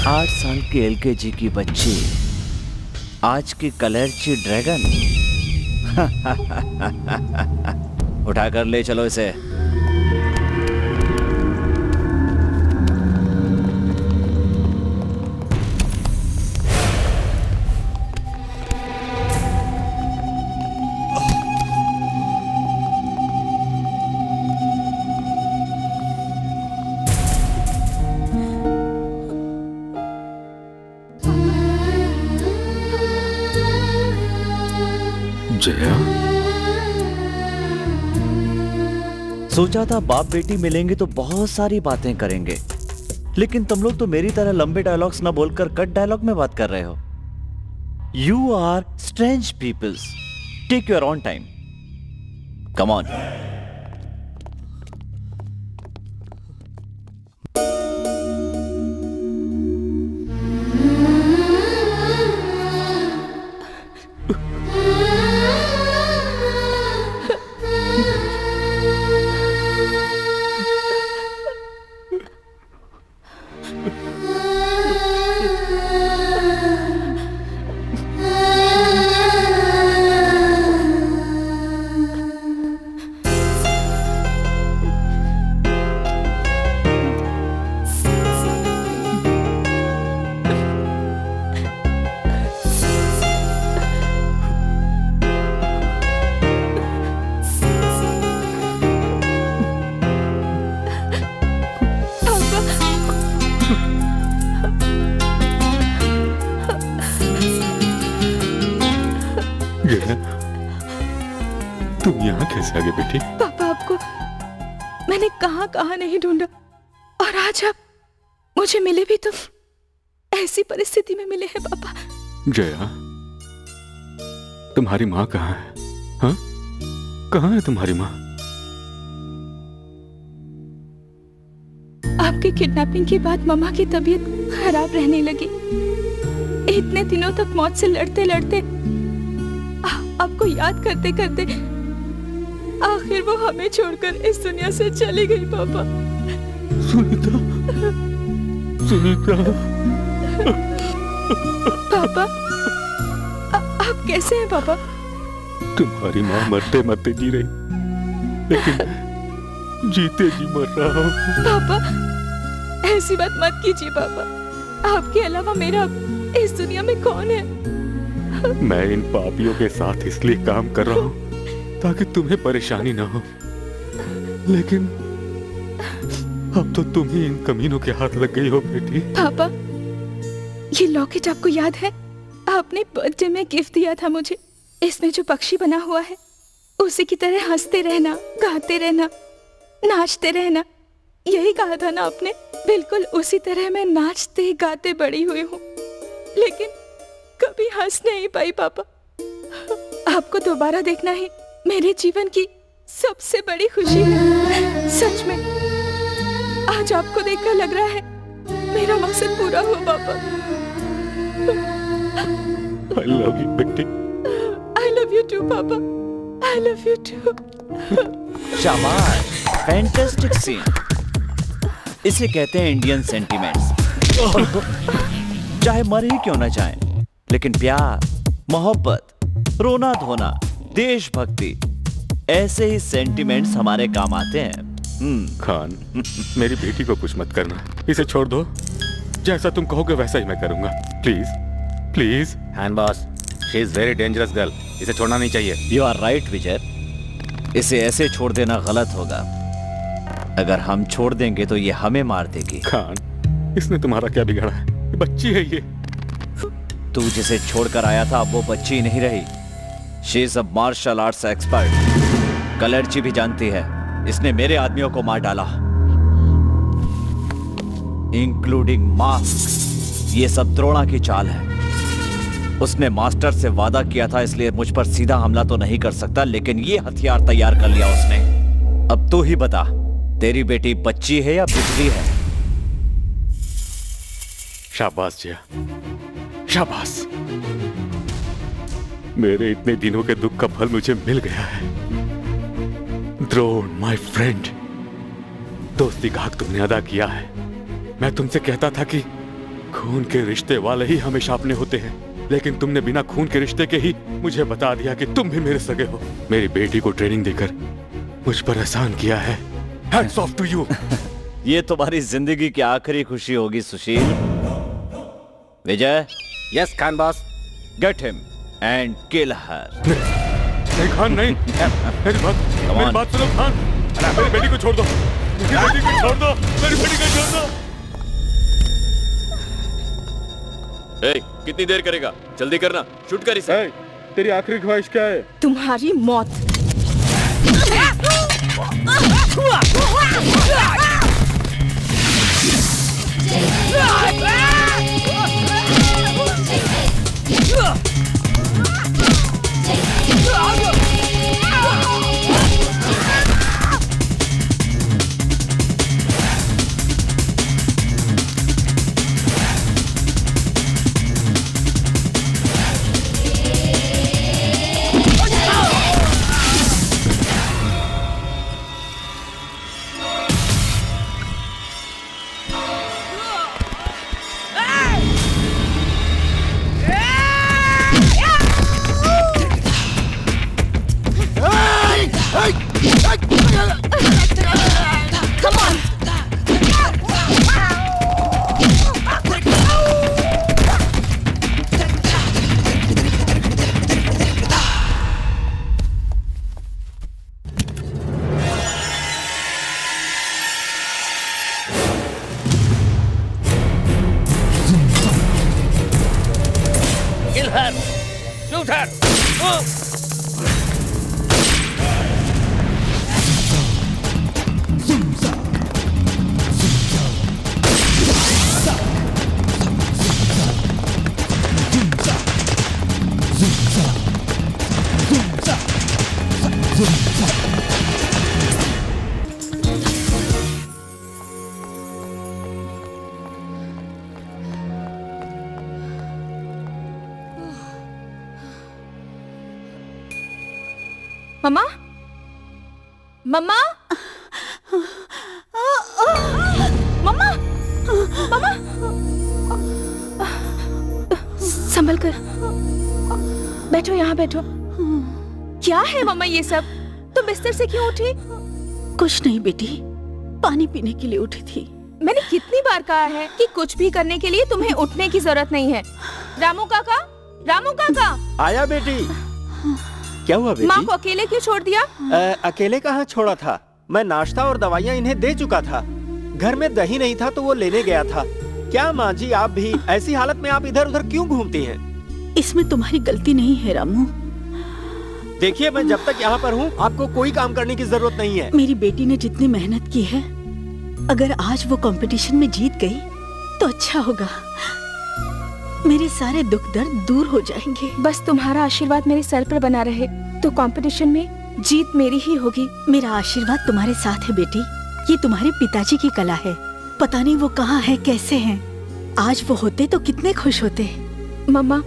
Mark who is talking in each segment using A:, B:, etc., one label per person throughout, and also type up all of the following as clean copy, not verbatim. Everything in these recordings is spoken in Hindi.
A: 8 साल की एलकेजी की बच्ची आज की कलर्ची ड्रैगन। उठाकर ले चलो इसे।
B: जया,
A: सोचा था बाप बेटी मिलेंगे तो बहुत सारी बातें करेंगे, लेकिन तुम लोग तो मेरी तरह लंबे डायलॉग्स ना बोलकर कट डायलॉग में बात कर रहे हो। You are strange peoples, take your own time, come on.
B: Jaya, तुम यहाँ कैसे आ गए बेटी?
C: पापा, आपको मैंने कहाँ कहाँ नहीं ढूंढा, और आज आप मुझे मिले भी तो ऐसी परिस्थिति में मिले हैं पापा।
B: जया, तुम्हारी माँ कहाँ है? हाँ, कहाँ है तुम्हारी माँ?
C: आपकी किडनैपिंग के बाद मम्मा की तबीयत खराब रहने लगी। इतने दिनों तक मौत से लड़ते लड़ते, आपको याद करते करते आखिर वो हमें छोड़कर इस दुनिया से चली गई पापा।
B: सुनीता, सुनीता।
C: पापा, आप कैसे हैं पापा?
B: तुम्हारी माँ मरते मरते जी रही, लेकिन जीते जी मर रहा हूँ।
C: पापा, ऐसी बात मत कीजिए पापा। आपके अलावा मेरा इस दुनिया में कौन है?
B: मैं इन पापियों के साथ इसलिए काम कर रहा हूँ ताकि तुम्हें परेशानी ना हो, लेकिन अब तो तुम ही इन कमीनों के हाथ लग गई हो बेटी।
C: पापा, ये लॉकेट आपको याद है? आपने बर्थडे में गिफ्ट दिया था मुझे। इसमें जो पक्षी बना हुआ है, उसी की तरह हंसते रहना, गाते रहना, नाचते रहना, यही कहा था ना आपने? बिल्कुल उसी तरह मैं नाचते गाते बड़ी हुई हूँ, लेकिन कभी हंस नहीं पाई पापा। आपको दोबारा देखना ही मेरे जीवन की सबसे बड़ी खुशी है। सच में आज आपको देखकर लग रहा है मेरा मकसद पूरा हो पापा।
B: I love you बेटी।
C: I love you too पापा। I love you too।
A: शाबाश, फैंटास्टिक सीन। इसे कहते हैं इंडियन सेंटिमेंट्स। चाहे मर ही क्यों ना जाए, लेकिन प्यार, मोहब्बत, रोना धोना, देशभक्ति, ऐसे ही सेंटिमेंट्स हमारे काम आते हैं।
B: खान, मेरी बेटी को कुछ मत करना, इसे छोड़ दो। जैसा तुम कहोगे वैसा ही मैं करूंगा। Please please.
D: Hand boss, she is very dangerous girl, इसे छोड़ना नहीं चाहिए।
A: यू आर राइट विजय, इसे ऐसे छोड़ देना गलत होगा। अगर हम छोड़ देंगे तो ये हमें मार देगी।
B: खान, इसने तुम्हारा क्या बिगाड़ा है? ये बच्ची है ये।
A: तू जिसे छोड़कर आया था अब वो बच्ची नहीं रही। She is a martial arts expert. कलर्ची भी जानती है इसने मेरे आदमियों को मार डाला, इंक्लूडिंग मास्क। ये सब द्रोणा की चाल है। उसने मास्टर से वादा किया था, इसलिए मुझ पर सीधा हमला तो नहीं कर सकता, लेकिन ये हथियार तैयार कर लिया उसने। अब तू ही बता, तेरी बेटी बच्ची है या बिजली है?
B: शाबाश जया, शाबाश। मेरे इतने दिनों के दुख का फल मुझे मिल गया है। द्रोण माय फ्रेंड, दोस्ती का हक तुमने अदा किया है। मैं तुमसे कहता था कि खून के रिश्ते वाले ही हमेशा अपने होते हैं, लेकिन तुमने बिना खून के रिश्ते के ही मुझे बता दिया कि तुम भी मेरे सगे हो। मेरी बेटी को ट्रेनिंग देकर मुझ पर एहसान किया है। Hats off to you.
A: ये तुम्हारी जिंदगी की आखिरी खुशी होगी Sushil. Vijay,
D: yes Khan boss.
A: Get him and kill her.
B: नहीं खान नहीं, मेरी बात सुनो खान। मेरी बेटी को छोड़ दो, मेरी बेटी को छोड़ दो, मेरी बेटी को छोड़ दो।
E: कितनी देर करेगा? जल्दी करना, शूट कर इसे।
B: तेरी आखिरी ख्वाहिश क्या है?
C: तुम्हारी मौत।
A: किल हर, शूट हर।
C: मम्मा, मम्मा, मम्मा, मम्मा, संभल कर बैठो, यहाँ बैठो। क्या है मम्मा ये सब? तुम बिस्तर से क्यों उठी?
F: कुछ नहीं बेटी, पानी पीने के लिए उठी थी।
C: मैंने कितनी बार कहा है कि कुछ भी करने के लिए तुम्हें उठने की जरूरत नहीं है। रामू काका, रामू काका।
G: आया बेटी। क्या हुआ बेटी?
C: माँ को अकेले क्यों छोड़ दिया?
G: अकेले कहाँ छोड़ा था? मैं नाश्ता और दवाइयाँ इन्हें दे चुका था। घर में दही नहीं था तो वो लेने गया था। क्या माँ जी, आप भी ऐसी हालत में आप इधर उधर क्यों घूमती हैं?
F: इसमें तुम्हारी गलती नहीं है रामू।
G: देखिए, मैं जब तक यहाँ पर हूँ आपको कोई काम करने की जरूरत नहीं है।
F: मेरी बेटी ने जितनी मेहनत की है, अगर आज वो कंपटीशन में जीत गई तो अच्छा होगा। मेरे सारे दुख दर्द दूर हो जाएंगे।
C: बस तुम्हारा आशीर्वाद मेरे सर पर बना रहे तो कंपटीशन में जीत मेरी ही होगी।
F: मेरा आशीर्वाद तुम्हारे साथ है बेटी। ये तुम्हारे पिताजी की कला है। पता नहीं वो कहाँ है, कैसे हैं। आज वो होते तो कितने खुश होते।
C: मम्मा,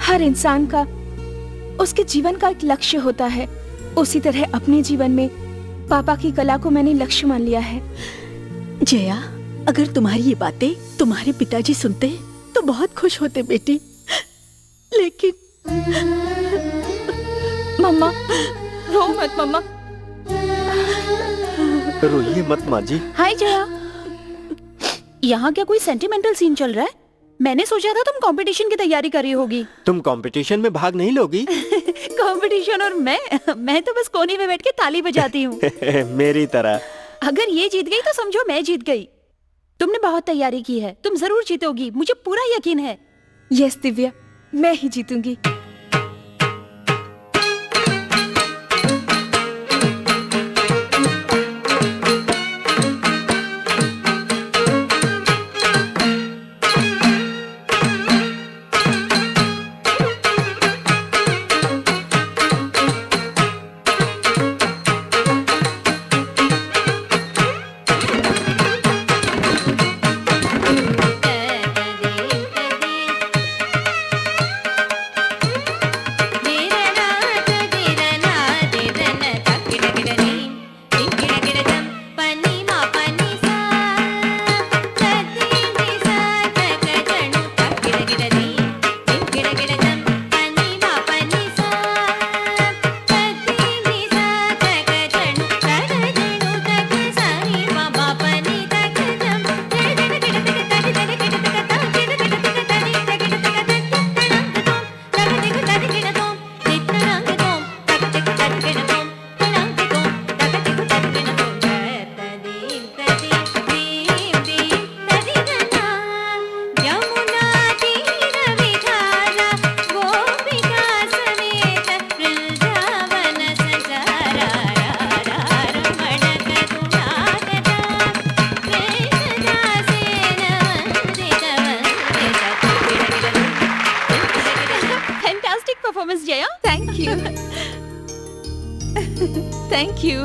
C: हर इंसान का उसके जीवन का एक लक्ष्य होता है। उसी तरह अपने जीवन में पापा की कला को मैंने लक्ष्य मान लिया है।
F: जया, अगर तुम्हारी ये बातें तुम्हारे पिताजी सुनते तो बहुत खुश होते बेटी। लेकिन
C: मम्मा, रो मत मम्मा।
G: रोइए मत माँ जी।
H: हाय जया, यहाँ क्या कोई सेंटिमेंटल सीन चल रहा है? मैंने सोचा था तुम कंपटीशन की तैयारी कर रही होगी।
G: तुम कंपटीशन में भाग नहीं लोगी?
H: कंपटीशन और मैं तो बस कोने में बैठ के ताली बजाती हूँ।
G: मेरी तरह।
H: अगर ये जीत गई तो समझो मैं जीत गई। तुमने बहुत तैयारी की है, तुम जरूर जीतोगी, मुझे पूरा यकीन है।
C: यस दिव्या, मैं ही जीतूंगी। You thank you.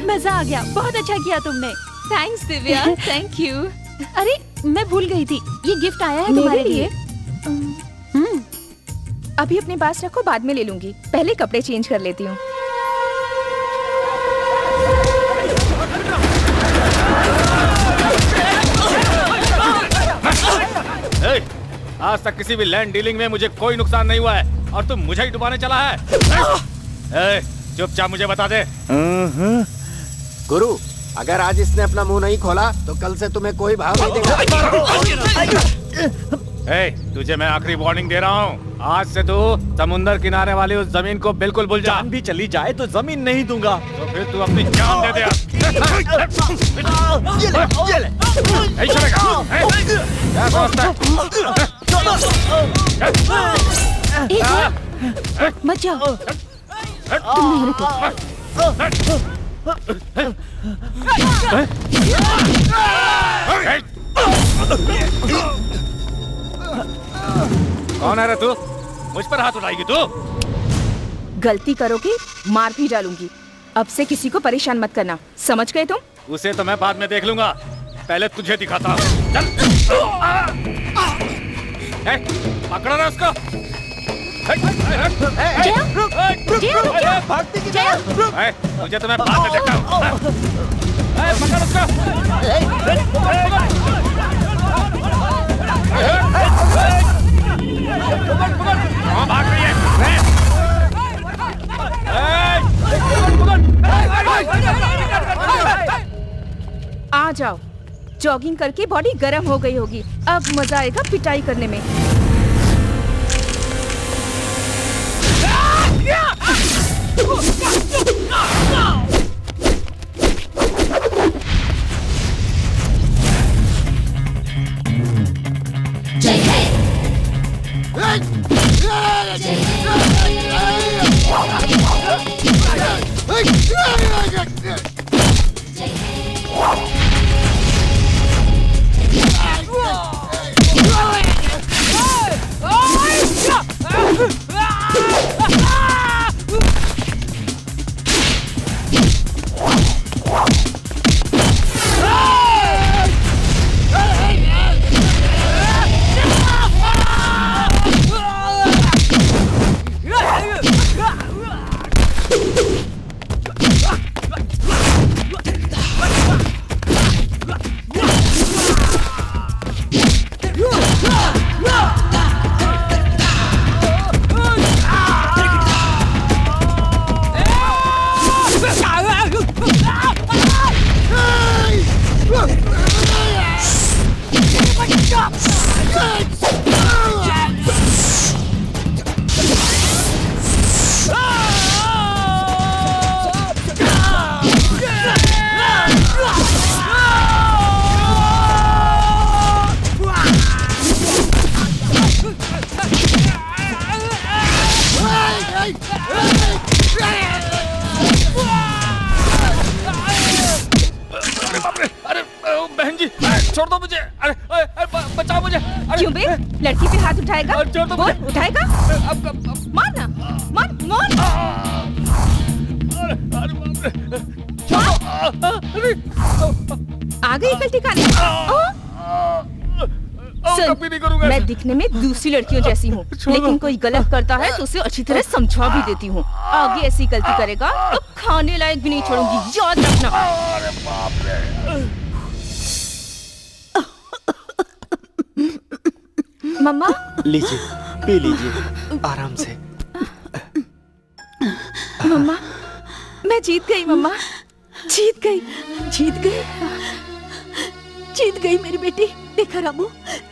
H: मजा आ गया, बहुत अच्छा किया तुमने।
C: Thanks Divya, thank you.
H: अरे मैं भूल गई थी, ये गिफ्ट आया है
C: मेरे
H: तुम्हारे
C: लिए?
H: लिए।
C: अभी अपने पास रखो, बाद में ले लूंगी। पहले कपड़े चेंज कर लेती हूँ।
D: ए, आज तक किसी भी लैंड डीलिंग में मुझे कोई नुकसान नहीं हुआ है और तुम मुझे ही डुबाने चला है। ए, चुपचाप मुझे बता दे।
G: गुरु, अगर आज इसने अपना मुंह नहीं खोला तो कल से तुम्हें कोई भाव नहीं देगा।
D: ए, तुझे मैं आखिरी वार्निंग दे रहा हूँ, आज से तू समुंदर किनारे वाली उस जमीन को बिल्कुल भूल जा।
A: जान भी चली जाए तो जमीन नहीं दूंगा।
D: तो फिर तू अपनी जान दे दे। नहीं चलेगा। क्या समझता है?
H: एक मत जाओ, तुम नहीं रुको।
D: कौन है रे तू? मुझ पर हाथ उठाएगी तू?
C: गलती करोगे मार भी डालूंगी। अब से किसी को परेशान मत करना, समझ गए तुम?
D: उसे तो मैं बाद में देख लूंगा, पहले तुझे दिखाता हूँ। चल। पकड़ो ना उसको।
H: जया, जया रुक जा। जया,
D: तुझे तो मैं बाद में देखता हूँ। पकड़ उसको। कहाँ भाग रही है?
C: आ जाओ, जॉगिंग करके बॉडी गर्म हो गई होगी। अब मजा आएगा पिटाई करने में।
D: छोड़ दो मुझे। अरे बचाओ मुझे।
C: क्यों बे? लड़की पे हाथ उठाएगा?
D: छोड़ दो
C: बोल,
D: मुझे।
C: उठाएगा? मार ना, मार, मार। आ गई कल ठिकाने। सुन,
D: कभी नहीं करूंगा।
C: मैं दिखने में दूसरी लड़कियों जैसी हूँ, लेकिन कोई गलत करता है तो उसे अच्छी तरह समझा भी देती हूँ। आगे ऐसी गलती करेगा तो खाने लायक भी नहीं छोड़ूंगी, याद रखना।
D: अरे बाप रे।
C: मम्मा,
G: लीजिए, पी लीजिए आराम से।
C: मम्मा, मैं जीत गई। मम्मा, जीत गई।
F: जीत गई, जीत गई मेरी बेटी। देखा रामू,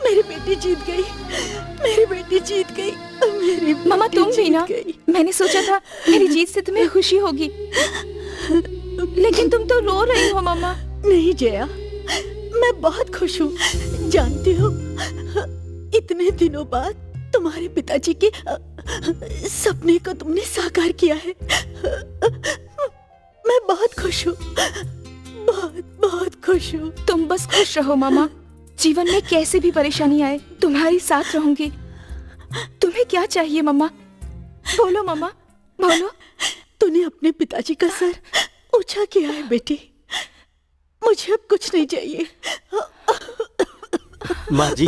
F: मेरी बेटी जीत गई, मेरी बेटी जीत गई, मेरी
C: मम्मा
F: बेटी
C: तुम भी
F: जीत
C: ना,
F: गई।
C: मैंने सोचा था मेरी जीत से तुम्हें खुशी होगी, लेकिन तुम तो रो रही हो। मम्मा,
F: नहीं जया, मैं बहुत खुश हूँ। जानती हो, इतने दिनों बाद तुम्हारे पिताजी के सपने को तुमने साकार किया है। मैं बहुत खुश हूँ, बहुत बहुत खुश हूँ।
C: तुम बस खुश रहो मामा। जीवन में कैसे भी परेशानी आए, तुम्हारी साथ रहूंगी। तुम्हें क्या चाहिए मम्मा? बोलो मम्मा। बोलो।
F: तूने अपने पिताजी का सर ऊंचा किया है बेटी। मुझे अब कुछ नहीं चाहिए।
G: माँ जी,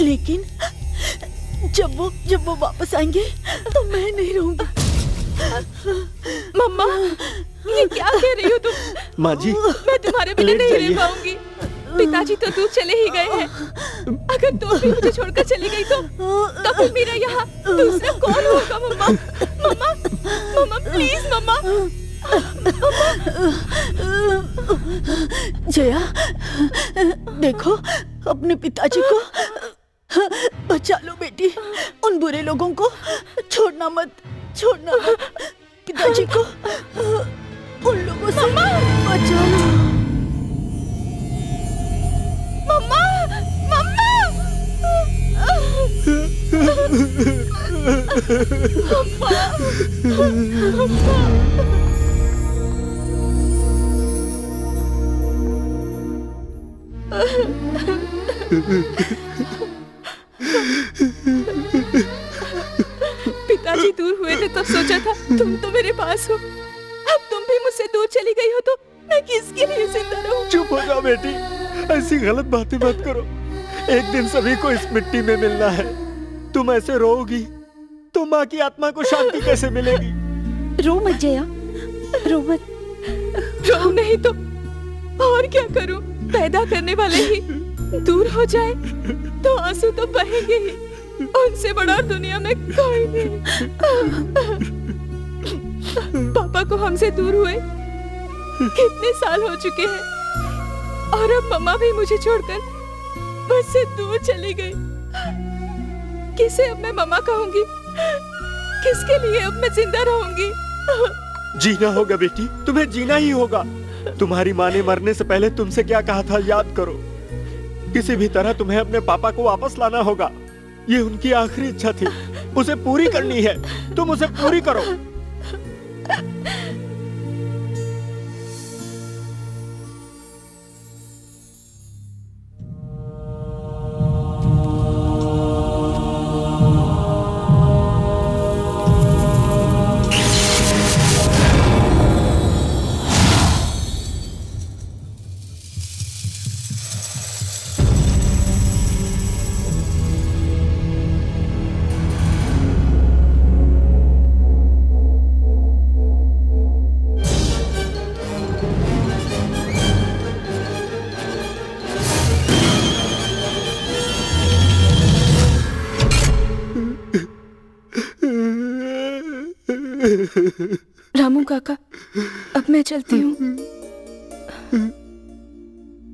F: लेकिन जब वो वापस आएंगे तो मैं नहीं रहूंगी।
C: मम्मा, ये क्या कह रही हो तुम?
G: माँ जी,
C: मैं तुम्हारे बिना
G: लेट
C: नहीं
G: जाइए।
C: रह पाऊंगी। पिताजी तो दूर चले ही गए हैं। अगर तुम भी मुझे छोड़कर चली गई तो फिर मेरा यहाँ दूसरा कौन होगा? मम्मा, मम्मा, मम्मा, प्लीज मम्मा।
F: जया, देखो अपने पिताजी को बचा लो बेटी। उन बुरे लोगों को छोड़ना मत। पिताजी को उन लोगों से बचा लो।
C: मम्मा, मम्मा, पिताजी दूर हुए थे तब सोचा था तुम तो मेरे पास हो। अब तुम भी मुझसे दूर चली गई हो तो मैं किसके लिए जिंदा रहूं?
G: चुप हो जाओ बेटी, ऐसी गलत बातें मत करो। एक दिन सभी को इस मिट्टी में मिलना है। तुम ऐसे रोओगी तो माँ की आत्मा को शांति कैसे मिलेगी?
H: रो मत जया, रो मत।
C: रो नहीं तो और क्या करूं? पैदा करने वाले ही दूर हो जाए तो आंसू तो बहेंगे ही। उनसे बड़ा दुनिया में कोई नहीं। पापा को हमसे दूर हुए कितने साल हो चुके हैं और अब मम्मा भी मुझे छोड़कर मुझसे दूर चली गई। किसे अब मैं मम्मा कहूंगी? किसके लिए अब मैं जिंदा रहूंगी?
G: जीना होगा बेटी, तुम्हें जीना ही होगा। तुम्हारी माँ ने मरने से पहले तुमसे क्या कहा था याद करो। किसी भी तरह तुम्हें अपने पापा को वापस लाना होगा। ये उनकी आखिरी इच्छा थी, उसे पूरी करनी है। तुम उसे पूरी करो।
C: रामू काका, अब मैं चलती हूँ।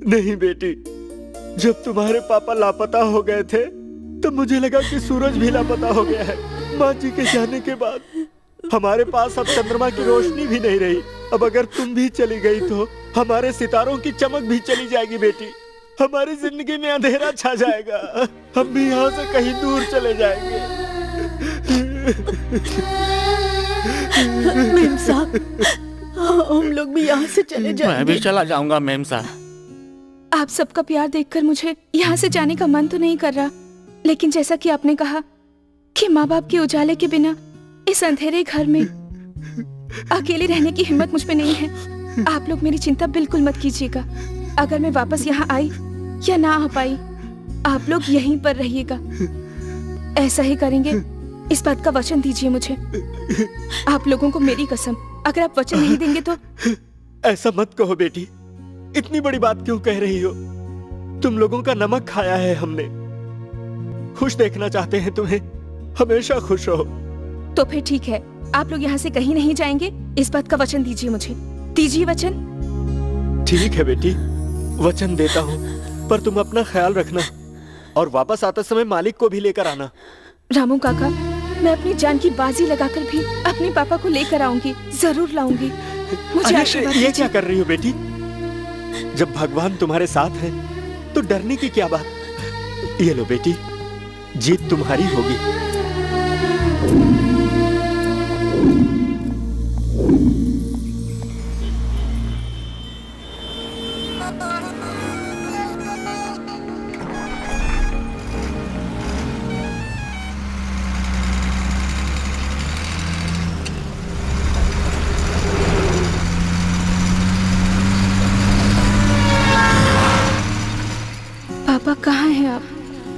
G: नहीं बेटी, जब तुम्हारे पापा लापता हो गए थे तो मुझे लगा कि सूरज भी लापता हो गया है। माँ जी के जाने के बाद हमारे पास अब चंद्रमा की रोशनी भी नहीं रही। अब अगर तुम भी चली गई तो हमारे सितारों की चमक भी चली जाएगी बेटी। हमारी जिंदगी में अंधेरा छा जाएगा। हम भी यहाँ से कहीं दूर चले जाएंगे।
F: मेम साहब, हम लोग भी यहाँ से चले जाएंगे।
D: मैं भी चला जाऊंगा मेम साहब।
C: आप सबका प्यार देखकर मुझे यहाँ से जाने का मन तो नहीं कर रहा, लेकिन जैसा कि आपने कहा कि माँ बाप के उजाले के बिना इस अंधेरे घर में अकेले रहने की हिम्मत मुझ में नहीं है। आप लोग मेरी चिंता बिल्कुल मत कीजिएगा। अगर मैं वापस यहाँ आई या ना आ पाई, आप लोग यहीं पर रहिएगा। ऐसा ही करेंगे, इस बात का वचन दीजिए मुझे। आप लोगों को मेरी कसम, अगर आप वचन नहीं देंगे तो।
G: ऐसा मत कहो बेटी, इतनी बड़ी बात क्यों कह रही हो? तुम लोगों का नमक खाया है हमने। खुश देखना चाहते हैं तुम्हें, हमेशा खुश रहो।
C: तो फिर ठीक है, आप लोग यहाँ से कहीं नहीं जाएंगे, इस बात का वचन दीजिए मुझे। दीजिए वचन।
G: ठीक है बेटी, वचन देता हूँ, पर तुम अपना ख्याल रखना और वापस आते समय मालिक को भी लेकर आना।
C: रामू काका, मैं अपनी जान की बाजी लगाकर भी अपने पापा को लेकर आऊंगी, जरूर लाऊंगी। मुझे
G: अरे,
C: आशीर्वाद
G: ये
C: दीजिए।
G: क्या कर रही हो बेटी? जब भगवान तुम्हारे साथ है तो डरने की क्या बात? ये लो बेटी, जीत तुम्हारी होगी।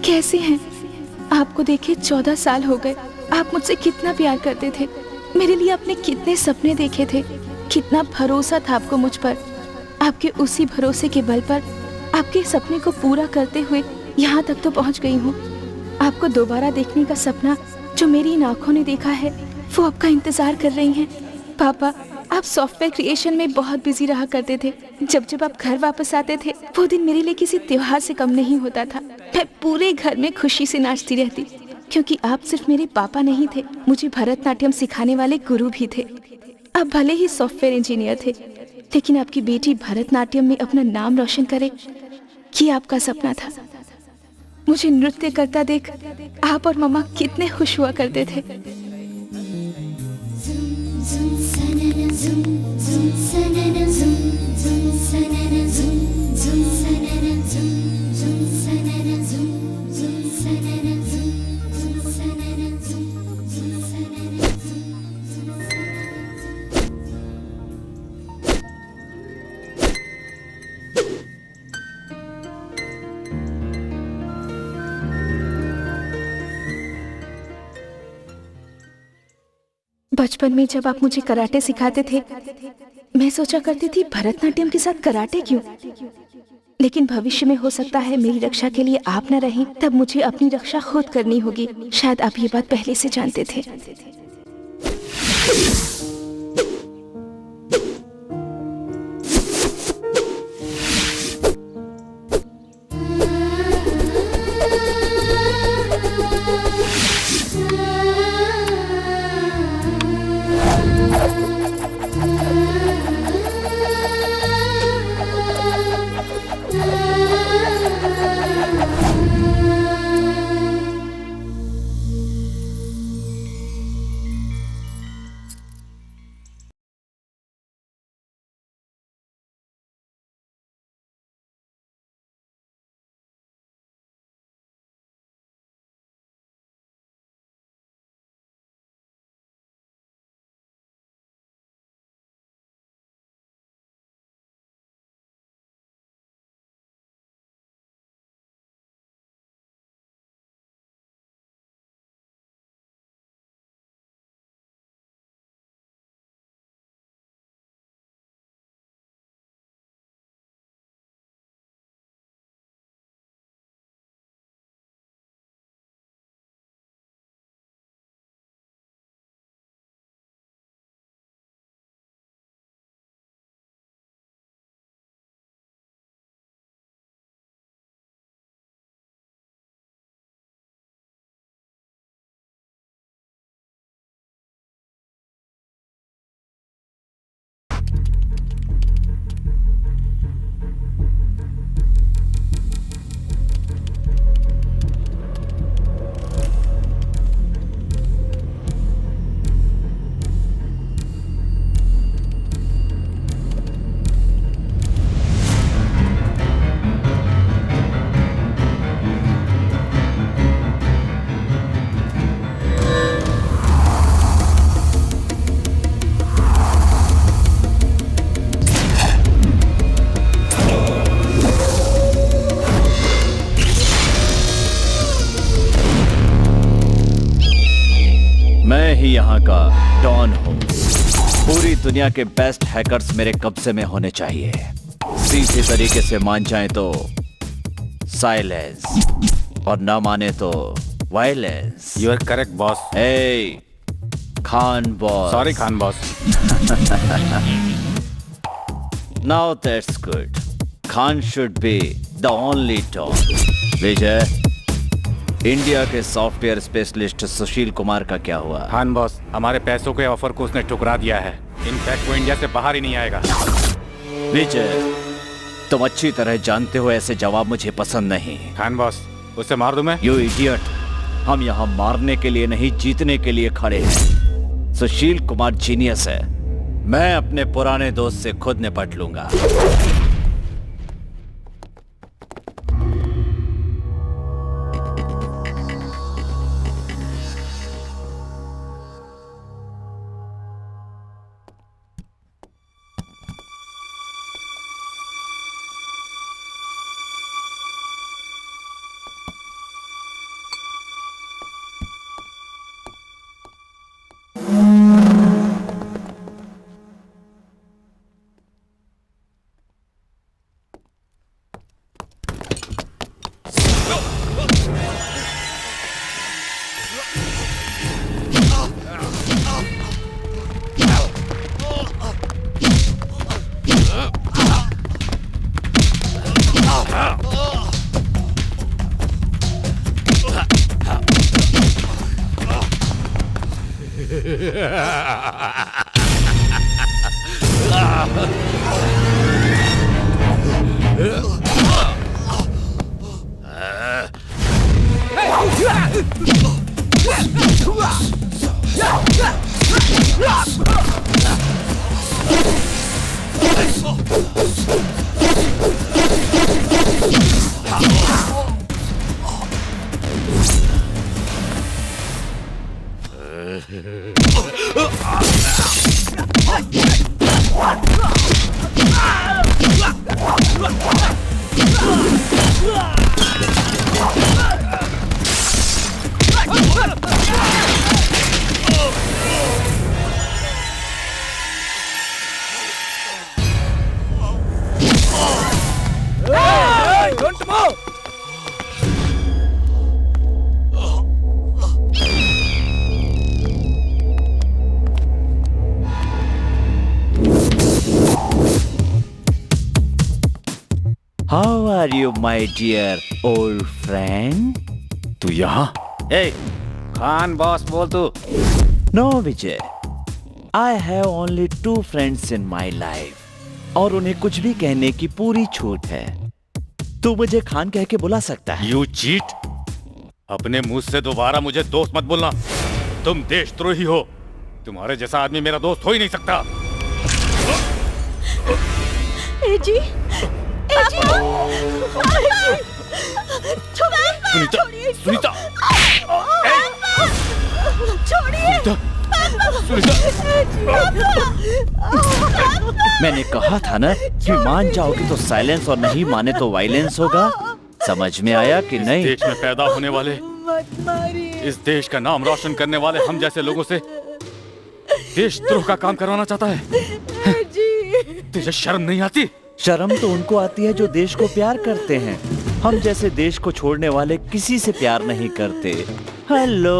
C: कैसे हैं? आपको देखे 14 साल हो गए। आप मुझसे कितना प्यार करते थे, मेरे लिए आपने कितने सपने देखे थे, कितना भरोसा था आपको मुझ पर। आपके उसी भरोसे के बल पर आपके सपने को पूरा करते हुए यहाँ तक तो पहुँच गई हूँ। आपको दोबारा देखने का सपना जो मेरी इन आंखों ने देखा है, वो आपका इंतजार कर रही हैं। पापा, आप सॉफ्टवेयर क्रिएशन में बहुत बिजी रहा करते थे। जब जब आप घर वापस आते थे, वो दिन मेरे लिए किसी त्योहार से कम नहीं होता था। मैं पूरे घर में खुशी से नाचती रहती, क्योंकि आप सिर्फ मेरे पापा नहीं थे, मुझे भरतनाट्यम सिखाने वाले गुरु भी थे। आप भले ही सॉफ्टवेयर इंजीनियर थे, लेकिन आपकी बेटी भरतनाट्यम में अपना नाम रोशन करे, ये आपका सपना था। मुझे नृत्य करता देख आप और मम्मा कितने खुश हुआ करते थे। बचपन में जब आप मुझे कराटे सिखाते थे, मैं सोचा करती थी भरतनाट्यम के साथ कराटे क्यों। लेकिन भविष्य में हो सकता है मेरी रक्षा के लिए आप न रहें, तब मुझे अपनी रक्षा खुद करनी होगी। शायद आप ये बात पहले से जानते थे।
A: मैं ही यहाँ का डॉन हूँ। पूरी दुनिया के बेस्ट हैकर्स मेरे कब्जे में होने चाहिए। सीधे तरीके से मान जाए तो साइलेंस, और ना माने तो violence.
D: You are correct boss.
A: ए Khan boss.
D: Sorry Khan boss.
A: Now that's good. Khan should be the only don. Vijay, India के सॉफ्टवेयर स्पेशलिस्ट सुशील कुमार का क्या हुआ?
D: खान बॉस, हमारे पैसों के ऑफर को उसने ठुकरा दिया है। इनफैक्ट वो इंडिया से बाहर ही नहीं आएगा।
A: विजय, तुम अच्छी तरह जानते हो ऐसे जवाब मुझे पसंद नहीं।
D: खान बॉस, उसे मार दूं मैं?
A: यू इडियट, हम यहाँ मारने के लिए नहीं जीतने के लिए खड़े हैं। सुशील कुमार जीनियस है। मैं अपने पुराने दोस्त से खुद निपट लूंगा। How are you, my dear old friend?
B: तू यहाँ?
D: ए, खान बॉस बोल तू।
A: No, Vijay. I have only 2 friends in my life. और उन्हें कुछ भी कहने की पूरी छूट है। तू मुझे खान कह के बुला सकता है।
D: You cheat. अपने मुंह से दोबारा मुझे दोस्त मत बोलना। तुम देशद्रोही हो। तुम्हारे जैसा आदमी मेरा दोस्त हो ही नहीं सकता।
F: ए जी, ए जी,
D: सुनीता, सुनीता,
F: छोड़िए।
A: मैंने कहा था ना कि मान जाओगे तो साइलेंस और नहीं माने तो वायलेंस होगा। समझ में आया कि
D: इस
A: नहीं?
D: देश में पैदा होने वाले, इस देश का नाम रोशन करने वाले हम जैसे लोगों से देशद्रोह का काम करवाना चाहता है। तुझे शर्म नहीं आती?
A: शर्म तो उनको आती है जो देश को प्यार करते हैं। हम जैसे देश को छोड़ने वाले किसी से प्यार नहीं करते। हेलो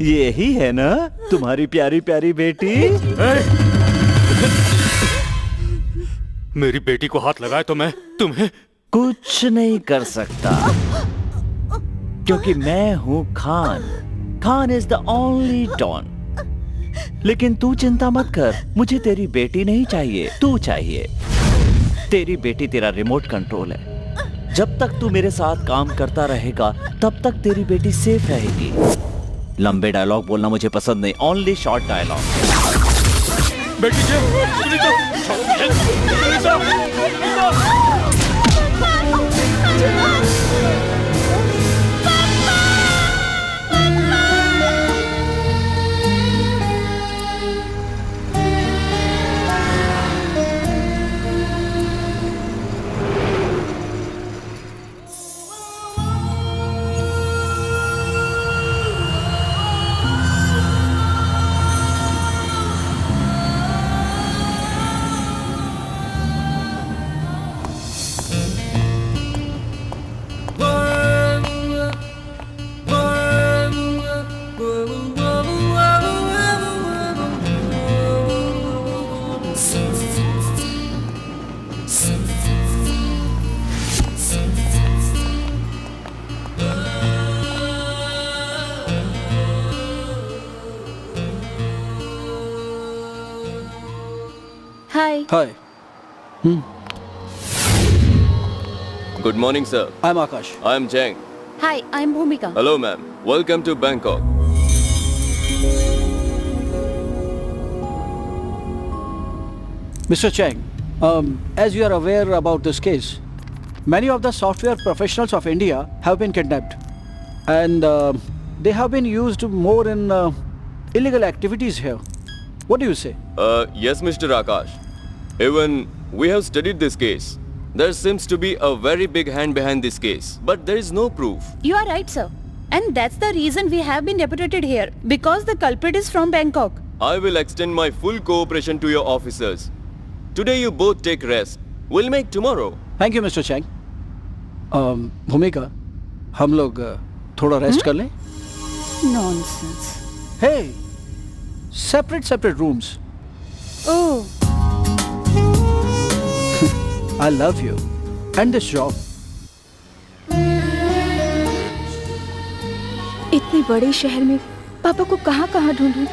A: यही है ना तुम्हारी प्यारी प्यारी बेटी?
D: मेरी बेटी को हाथ लगाए तो मैं तुम्हें
A: कुछ नहीं कर सकता क्योंकि मैं हूं Khan. Khan is the only don. लेकिन तू चिंता मत कर, मुझे तेरी बेटी नहीं चाहिए, तू चाहिए। तेरी बेटी तेरा रिमोट कंट्रोल है। जब तक तू मेरे साथ काम करता रहेगा तब तक तेरी बेटी सेफ रहेगी। लंबे डायलॉग बोलना मुझे पसंद नहीं, ओनली शॉर्ट डायलॉग।
D: बेटी जी,
H: Hi.
I: Hi,
E: Good morning, sir.
I: I'm Akash.
E: I'm Jang.
H: Hi, I'm Bhumika.
E: Hello, ma'am. Welcome to Bangkok.
I: Mr. Chang, as you are aware about this case, many of the software professionals of India have been kidnapped and they have been used more in illegal activities here. What do you say?
E: Yes, Mr. Akash. Even we have studied this case. There seems to be a very big hand behind this case, but there is no proof.
H: You are right, sir. And that's the reason we have been deputed here, because the culprit is from Bangkok.
E: I will extend my full cooperation to your officers. Today you both take rest. We'll make tomorrow.
I: Thank you, Mr. Chang. भूमिका, हम लोग थोड़ा रेस्ट कर लें?
H: Nonsense.
I: Hey, separate rooms.
H: Oh.
I: I love you and this job.
C: इतने बड़े शहर में पापा को कहाँ कहाँ ढूंढूं?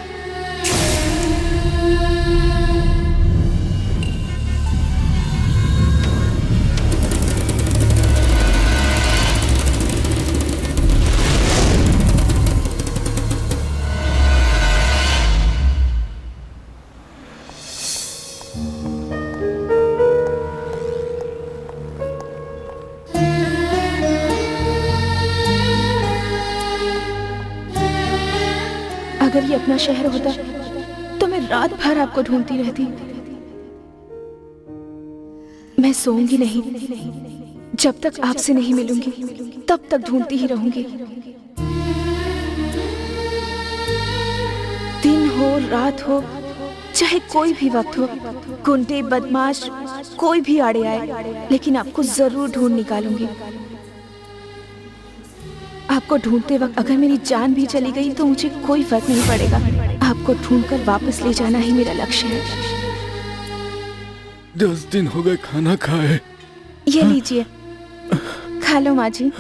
C: अगर ये अपना शहर होता तो मैं रात भर आपको ढूंढती रहती। मैं सोऊंगी नहीं जब तक आपसे नहीं मिलूंगी, तब तक ढूंढती ही रहूंगी। दिन हो रात हो चाहे कोई भी वक्त हो, गुंडे बदमाश कोई भी आड़े आए, लेकिन आपको जरूर ढूंढ निकालूंगी। आपको ढूंढते वक्त अगर मेरी जान भी चली गई तो मुझे कोई फर्क नहीं पड़ेगा। आपको ढूंढकर वापस ले जाना ही मेरा लक्ष्य है।
D: 10 दिन हो गए खाना खाए।
C: ये लीजिए, खा लो माँ जी।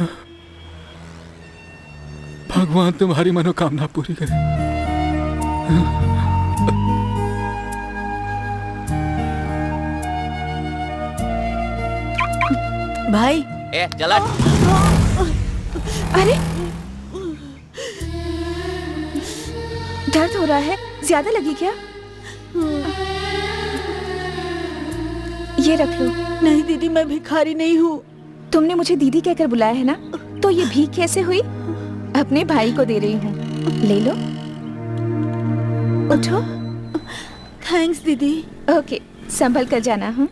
D: भगवान तुम्हारी मनोकामना पूरी करे।
F: भाई
A: ए चला।
C: अरे दर्द हो रहा है, ज्यादा लगी क्या? ये रख लो।
F: नहीं दीदी, मैं भिखारी नहीं हूँ।
C: तुमने मुझे दीदी कहकर बुलाया है ना, तो ये भीख कैसे हुई? अपने भाई को दे रही हूँ, ले लो। उठो।
F: थैंक्स दीदी।
C: ओके, संभल कर जाना। हाँ,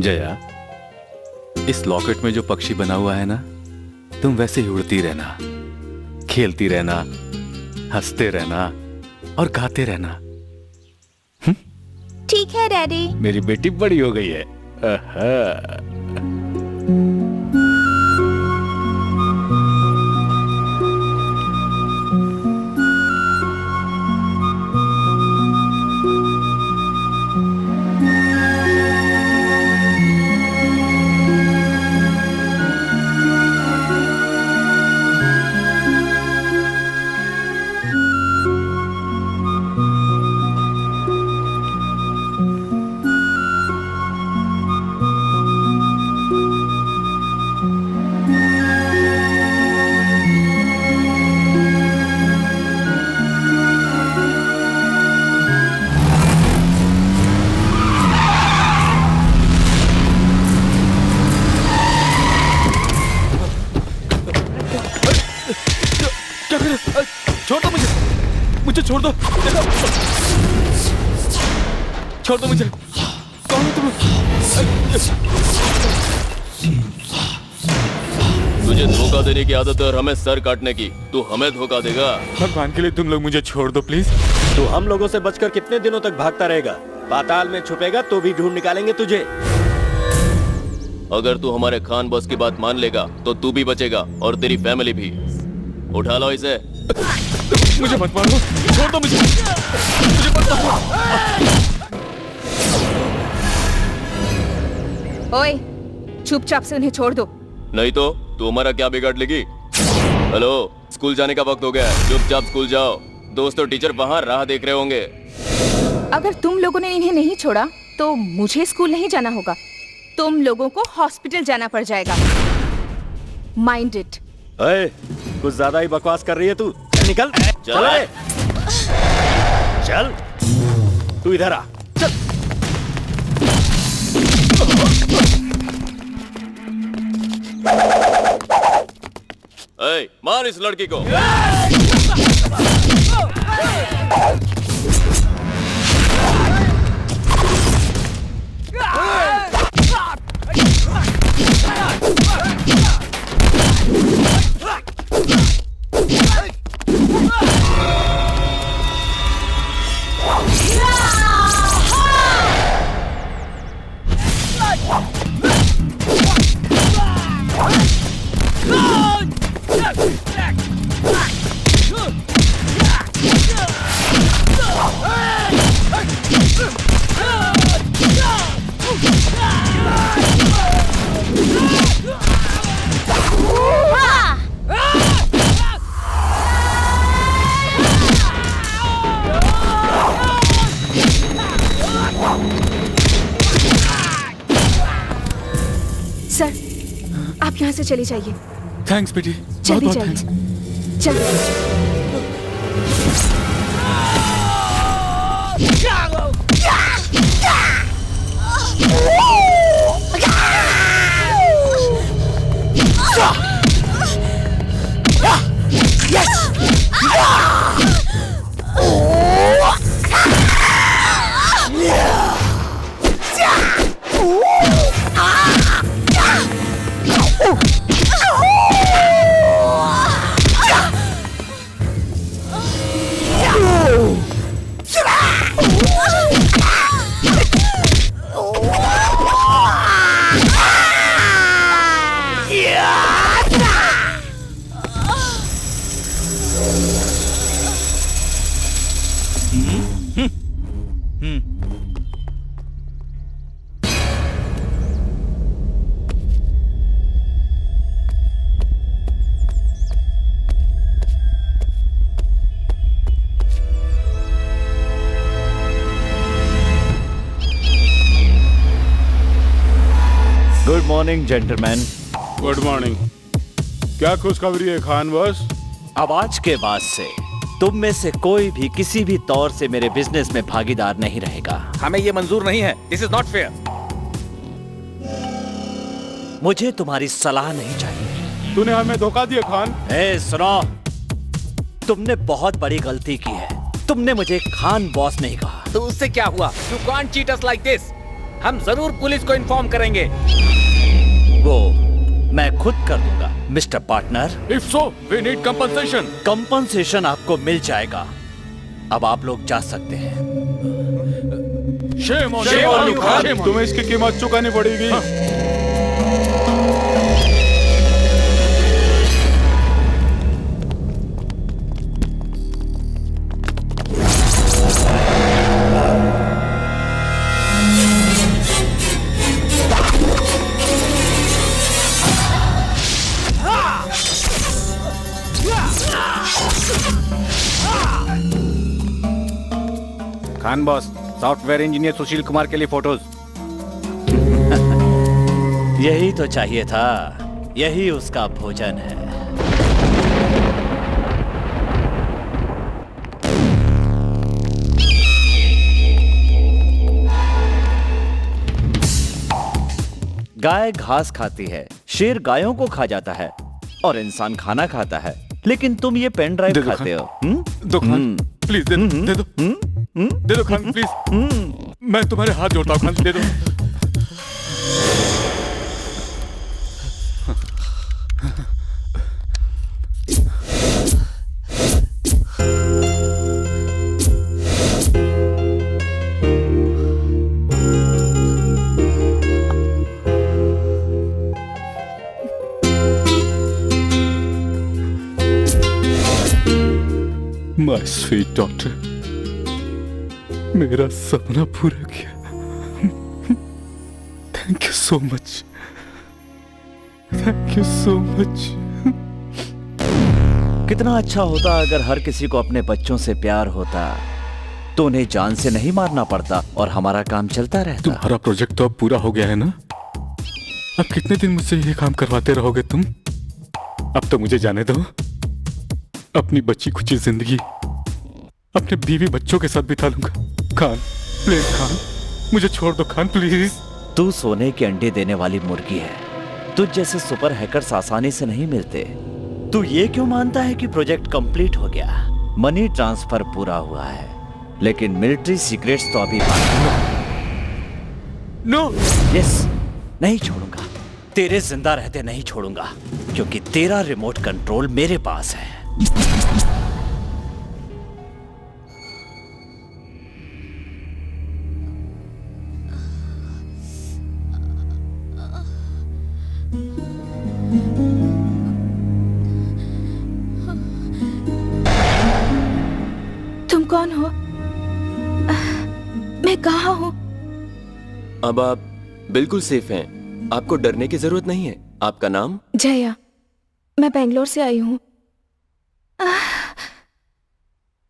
D: जया, इस लॉकेट में जो पक्षी बना हुआ है ना, तुम वैसे ही उड़ती रहना, खेलती रहना, हंसते रहना और गाते रहना।
C: ठीक है डैडी।
D: मेरी बेटी बड़ी हो गई है। छोड़ दो मुझे छोड़ दो, छोड़ दो मुझे। कौन हो तुम?
E: तुझे धोखा देने की आदत है और हमें सर काटने की। तू हमें धोखा देगा?
B: भगवान के लिए तुम लोग मुझे छोड़ दो प्लीज।
G: तू हम लोगों से बचकर कितने दिनों तक भागता रहेगा? पाताल में छुपेगा तो भी ढूंढ निकालेंगे तुझे।
E: अगर तू हमारे खान बॉस की बात मान लेगा तो तू भी बचेगा और तेरी फैमिली भी। उठा लो इसे।
D: मुझे मत मारो, छोड़ दो मुझे मत मारो।
C: ओए, चुपचाप से उन्हें छोड़ दो।
E: नहीं तो तू हमारा क्या बिगाड़ लेगी? हेलो, स्कूल जाने का वक्त हो गया है, चुपचाप स्कूल जाओ। दोस्त और टीचर बाहर राह देख रहे होंगे।
C: अगर तुम लोगों ने इन्हें नहीं छोड़ा तो मुझे स्कूल नहीं जाना होगा। तुम लोगों को हॉस्पिटल जाना पड़ जाएगा। Mind it.
G: अरे, कुछ ज्यादा ही बकवास कर रही है तू। निकल। चल रे। चल, तू इधर आ। चल।
E: ए, मार इस लड़की को।
C: आप यहाँ से चली जाइए,
D: थैंक्स बेटी,
C: जल्दी
D: बहुत
C: जाइए,
D: थैंक्स।
C: जल्दी।
A: Good morning gentleman.
J: Good morning. क्या खुशखबरी है खान बॉस?
A: अब आज के बाद से तुम में से कोई भी किसी भी तौर से मेरे बिजनेस में भागीदार नहीं रहेगा।
D: हमें ये मंजूर नहीं है। This is not fair.
A: मुझे तुम्हारी सलाह नहीं चाहिए।
J: तूने हमें धोखा दिया खान।
A: ए सुनो, तुमने बहुत बड़ी गलती की है। तुमने मुझे खान बॉस नहीं कहा।
D: तो उससे क्या हुआ? You can't cheat us like this. हम जरूर पुलिस को इन्फॉर्म करेंगे।
A: वो मैं खुद कर दूंगा mister partner.
D: If so we need compensation.
A: Compensation आपको मिल जाएगा। अब आप लोग जा सकते हैं।
D: शेम ऑन
J: यू खान, तुम्हें इसकी कीमत चुकानी पड़ेगी।
D: Khan boss, software engineer Sushil Kumar के लिए फोटोज।
A: यही तो चाहिए था। यही उसका भोजन है। गाय घास खाती है, शेर गायों को खा जाता है और इंसान खाना खाता है। लेकिन तुम ये पेन
B: दे
A: ड्राइव
B: दो
A: खाते हो।
B: दो खान, प्लीज दे दो, दे दो, दे दो खान प्लीज। मैं तुम्हारे हाथ जोड़ता हूँ खान, दे दो। माय स्वीट डॉक्टर, मेरा सपना पूरा किया। Thank you so much, thank you so much.
A: कितना अच्छा होता अगर हर किसी को अपने बच्चों से प्यार होता, तो उन्हें जान से नहीं मारना पड़ता और हमारा काम चलता रहता।
B: तुम्हारा प्रोजेक्ट तो अब पूरा हो गया है ना? अब कितने दिन मुझसे ये काम करवाते रहोगे तुम? अब तो मुझे जाने दो। अपनी बच्ची कुची जिंदगी अपने बीवी बच्चों के साथ बिता लूंगा। खान प्लीज, खान मुझे छोड़ दो खान प्लीज।
A: तू सोने के अंडे देने वाली मुर्गी है। तुझ जैसे सुपर हैकर्स आसानी से नहीं मिलते। तू ये क्यों मानता है कि प्रोजेक्ट कंप्लीट हो गया? मनी ट्रांसफर पूरा हुआ है, लेकिन मिलिट्री सीक्रेट्स तो अभी बाकी।
B: नो
A: यस, नहीं छोड़ूंगा। तेरे जिंदा रहते नहीं छोड़ूंगा, क्योंकि तेरा रिमोट कंट्रोल मेरे पास है।
C: तुम कौन हो? मैं कहाँ हूँ?
E: अब आप बिल्कुल सेफ हैं। आपको डरने की जरूरत नहीं है। आपका नाम?
C: जया। मैं बेंगलोर से आई हूँ।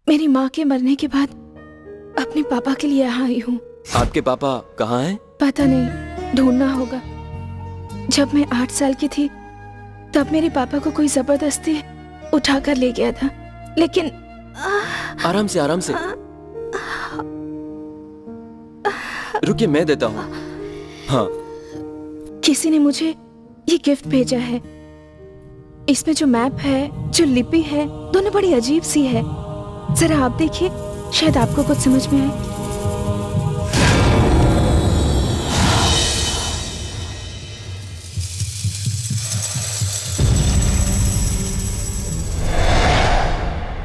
C: मेरी माँ के मरने के बाद अपने पापा के लिए यहाँ आई हूँ।
E: आपके पापा कहाँ हैं?
C: पता नहीं, ढूंढना होगा। जब मैं 8 साल की थी तब मेरे पापा को कोई जबरदस्ती उठा कर ले गया था, लेकिन
E: आराम से आराम से। रुकिए, मैं देता हूँ। हाँ,
C: किसी ने मुझे ये गिफ्ट भेजा है। इसमें जो मैप है, जो लिपि है, दोनों बड़ी अजीब सी है। जरा आप देखिए, शायद आपको कुछ समझ में आए।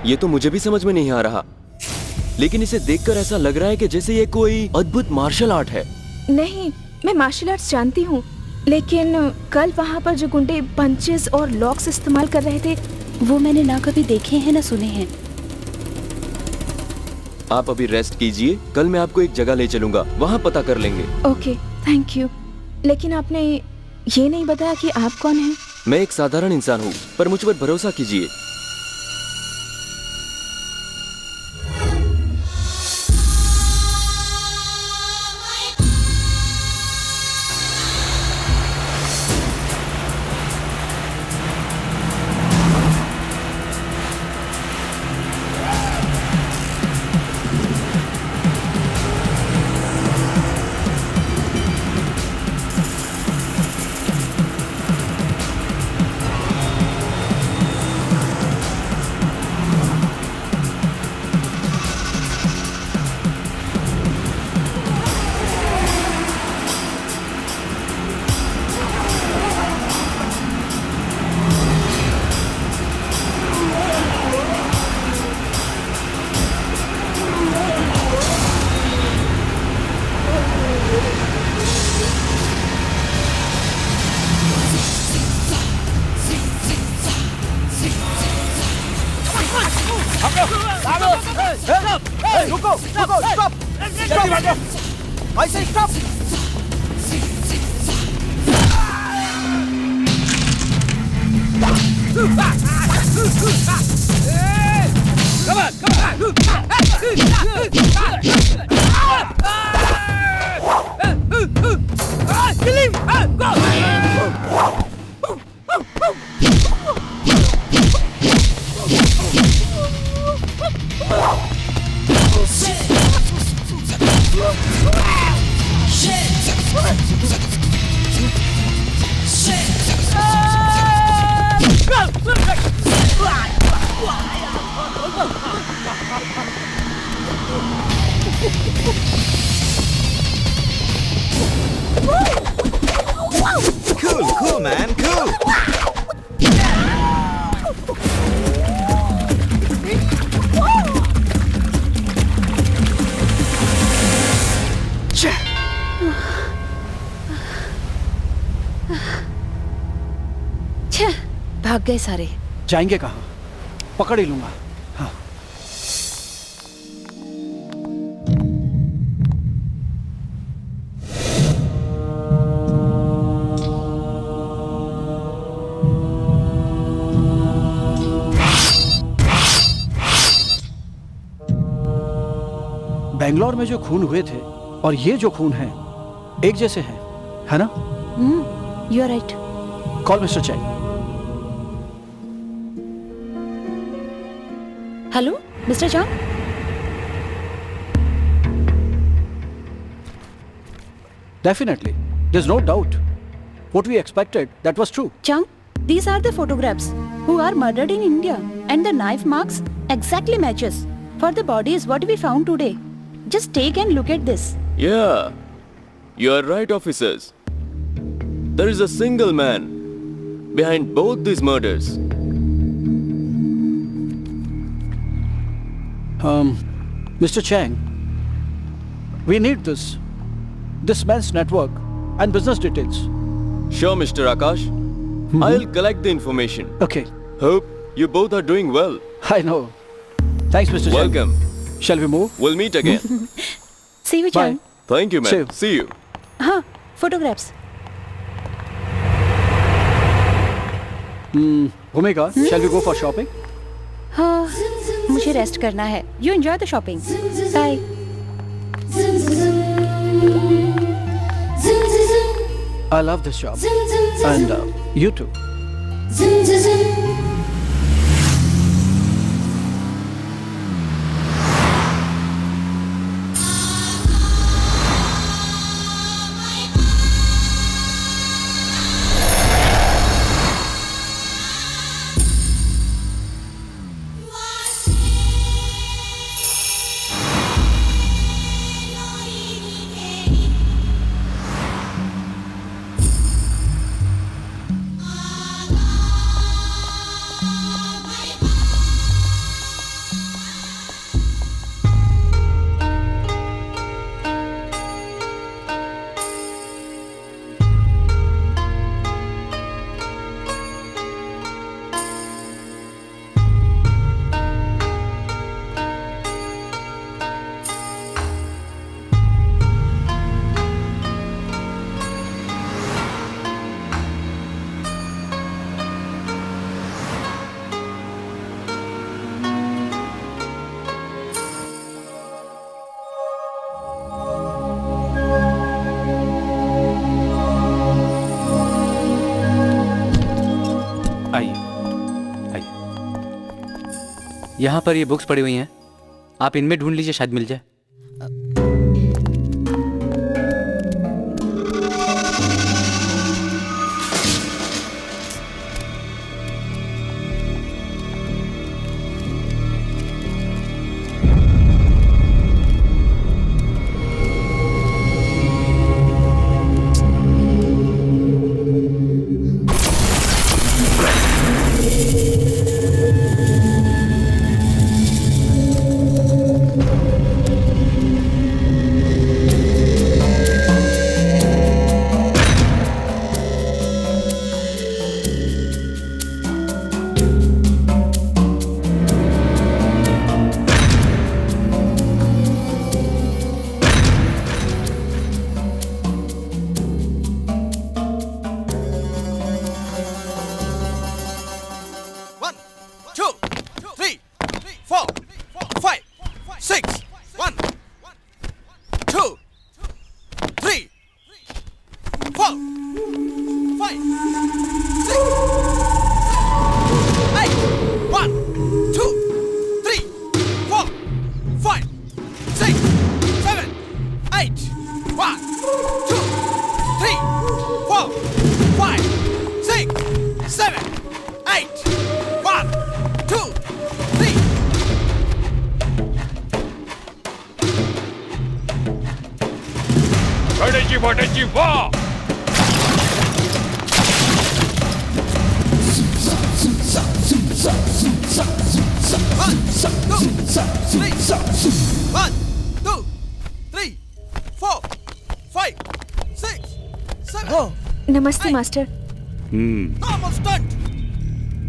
E: ये तो मुझे भी समझ में नहीं आ रहा, लेकिन इसे देखकर ऐसा लग रहा है कि जैसे ये कोई अद्भुत मार्शल आर्ट है।
C: नहीं, मैं मार्शल आर्ट्स जानती हूँ, लेकिन कल वहाँ पर जो गुंडे पंचेस और लॉक्स इस्तेमाल कर रहे थे,
H: वो मैंने ना कभी देखे हैं ना सुने हैं।
E: आप अभी रेस्ट कीजिए, कल मैं आपको एक जगह ले चलूंगा, वहाँ पता कर लेंगे।
C: Okay, thank you. लेकिन आपने ये नहीं बताया कि आप कौन हैं?
E: मैं एक साधारण इंसान हूँ, पर मुझ पर भरोसा कीजिए।
G: Cool, man, cool.
H: भाग गए सारे।
I: जाएंगे कहाँ? पकड़ ही लूंगा। हाँ। बेंगलोर में जो खून हुए थे और ये जो खून है, एक जैसे हैं, है ना?
H: You are right.
I: Call mister Chang.
H: Hello mister Chang.
I: Definitely. There's no doubt. What we expected, that was true.
H: Chang, these are the photographs who are murdered in India, and the knife marks exactly matches for the bodies what we found today. Just take and look at this.
E: Yeah, you are right, officers. There is a single man behind both these murders.
I: Mr. Chang, we need this man's network and business details.
E: Sure, Mr. Akash. I'll collect the information.
I: Okay,
E: Hope you both are doing well.
I: I know. Thanks, Mr. Chang.
E: Welcome.
I: Shall we move?
E: We'll meet again.
H: See you, Chang.
E: Thank you,
I: See
E: man.
I: you.
E: See you.
H: हाँ, photographs.
I: Bhumika, shall we go for shopping?
H: हाँ, मुझे रेस्ट करना है. You enjoy the shopping. Bye.
I: I love this job. And you too.
K: यहाँ पर ये बुक्स पड़ी हुई हैं, आप इनमें ढूंढ लीजिए, शायद मिल जाए।
C: नमस्ते मास्टर।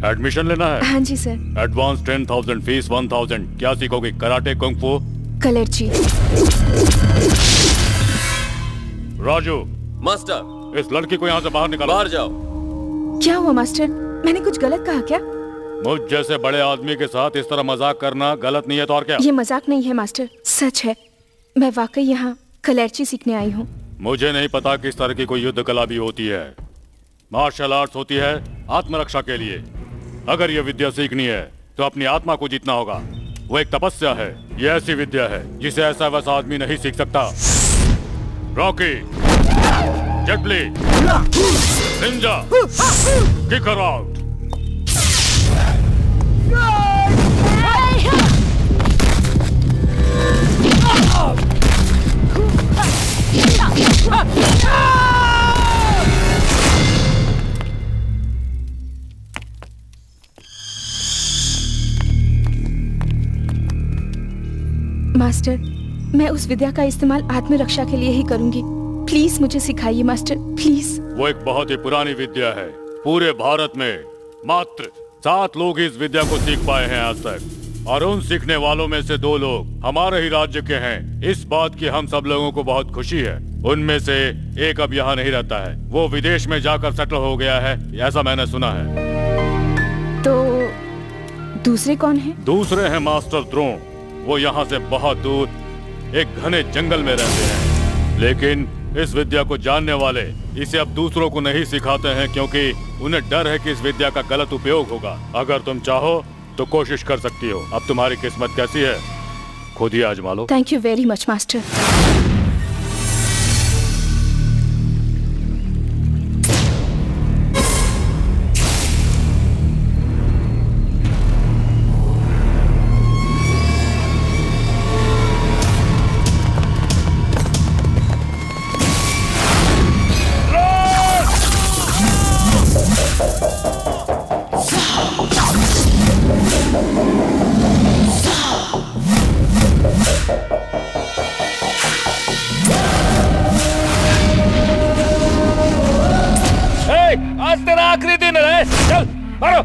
J: एडमिशन लेना है?
C: हाँ जी सर।
J: Advance 10,000 fees 1,000। क्या सीखोगे? कराटे, कुंग फू?
C: कलर्जी।
E: राजू। मास्टर।
J: इस लड़की को यहाँ से बाहर निकालो।
E: बाहर जाओ।
C: क्या हुआ मास्टर? मैंने कुछ गलत कहा क्या?
J: मुझ जैसे बड़े आदमी के साथ इस तरह मजाक करना गलत नहीं है तो और क्या?
C: ये मजाक नहीं है मास्टर, सच है। मैं वाकई यहाँ कलर्जी सीखने आई हूँ।
J: मुझे नहीं पता किस तरह की कोई युद्ध कला भी होती है। मार्शल आर्ट्स होती है आत्मरक्षा के लिए। अगर ये विद्या सीखनी है तो अपनी आत्मा को जीतना होगा। वो एक तपस्या है। ये ऐसी विद्या है जिसे ऐसा वैसा आदमी नहीं सीख सकता। Rocky, Jet Li, ninja, kick her out.
C: Master, मैं उस विद्या का इस्तेमाल आत्मरक्षा के लिए ही करूंगी। प्लीज मुझे सिखाइए मास्टर, प्लीज।
J: वो एक बहुत ही पुरानी विद्या है। पूरे भारत में मात्र 7 लोग इस विद्या को सीख पाए हैं आज तक, और उन सीखने वालों में से 2 लोग हमारे ही राज्य के हैं। इस बात की हम सब लोगों को बहुत खुशी है। उनमें से एक अब यहाँ नहीं रहता है, वो विदेश में जाकर सेटल हो गया है, ऐसा मैंने सुना है।
C: तो दूसरे कौन हैं?
J: दूसरे हैं मास्टर द्रोण। वो यहाँ से बहुत दूर एक घने जंगल में रहते हैं। लेकिन इस विद्या को जानने वाले इसे अब दूसरों को नहीं सिखाते हैं, क्योंकि उन्हें डर है कि इस विद्या का गलत उपयोग होगा। अगर तुम चाहो तो कोशिश कर सकती हो। अब तुम्हारी किस्मत कैसी है खुद ही आजमा लो।
C: Thank you very much master.
D: आज तेरा आखिरी दिन है, चल मारो।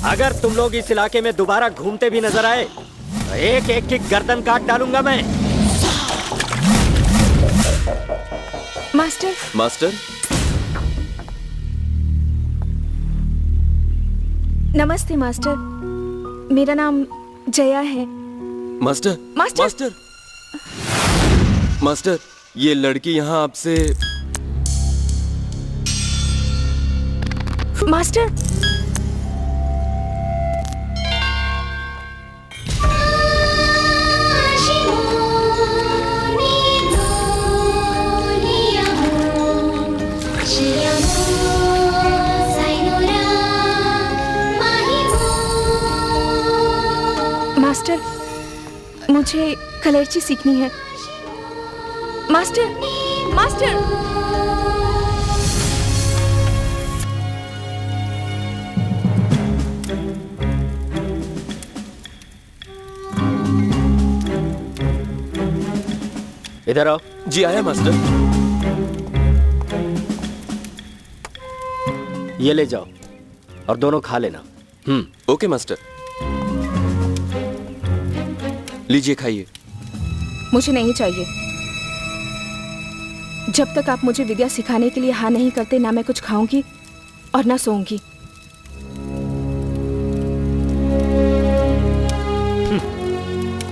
G: अगर तुम लोग इस इलाके में दोबारा घूमते भी नजर आए तो एक एक की गर्दन काट डालूंगा मैं।
C: मास्टर।
E: मास्टर,
C: नमस्ते मास्टर, मेरा नाम जया है।
E: Master,
C: master.
E: मास्टर, मास्टर, ये लड़की यहाँ आपसे।
C: मास्टर। मास्टर, मुझे कलर्ची सीखनी है। Master, master.
G: इधर आओ।
E: जी आया मास्टर।
G: ये ले जाओ और दोनों खा लेना।
E: ओके मास्टर, लीजिए खाइए।
C: मुझे नहीं चाहिए। जब तक आप मुझे विद्या सिखाने के लिए हाँ नहीं करते, ना मैं कुछ खाऊंगी और ना सोऊंगी।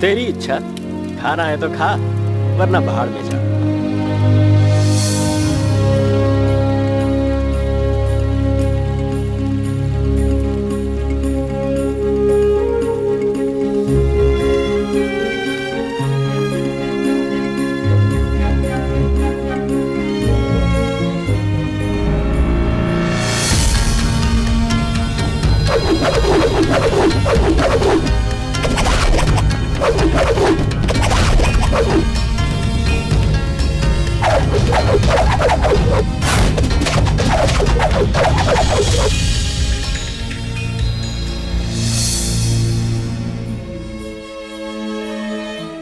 G: तेरी इच्छा, खाना है तो खा, वरना बाहर में जा।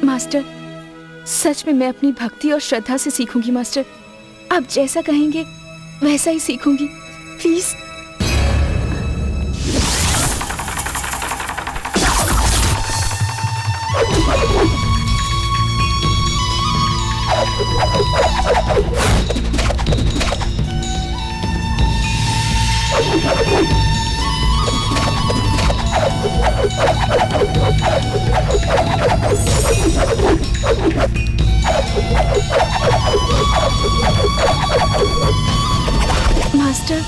C: मास्टर, सच में मैं अपनी भक्ति और श्रद्धा से सीखूंगी मास्टर। आप जैसा कहेंगे वैसा ही सीखूंगी, प्लीज। मास्टर,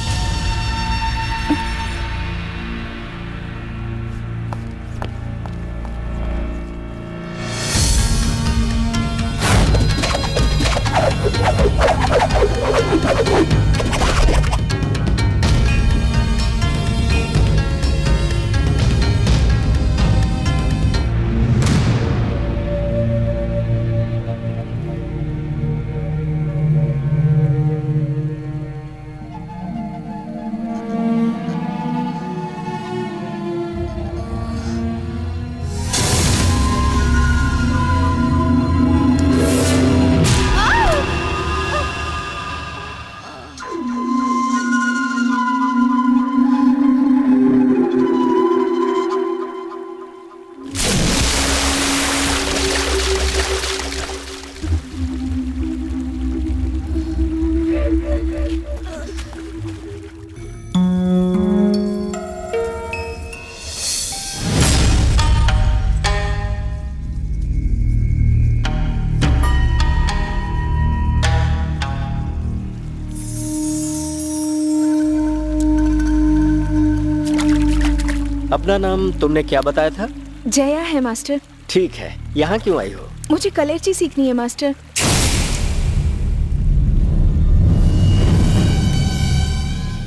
L: अपना नाम तुमने क्या बताया था?
C: जया है मास्टर।
L: ठीक है, यहाँ क्यों आई हो?
C: मुझे कलेर्ची सीखनी है मास्टर।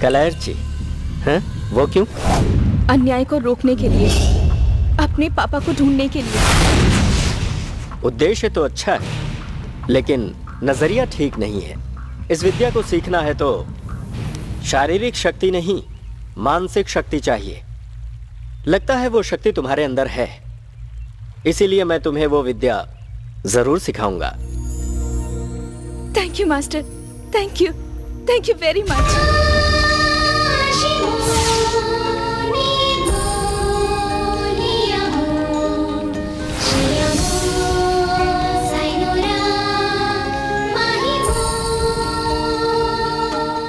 L: कलर्ची? हैं? वो क्यों?
C: अन्याय को रोकने के लिए, अपने पापा को ढूंढने के लिए।
L: उद्देश्य तो अच्छा है, लेकिन नजरिया ठीक नहीं है। इस विद्या को सीखना है तो शारीरिक शक्ति नहीं, मानसिक शक्ति चाहिए। लगता है वो शक्ति तुम्हारे अंदर है, इसीलिए मैं तुम्हें वो विद्या जरूर सिखाऊंगा।
C: Thank you master, thank you very much.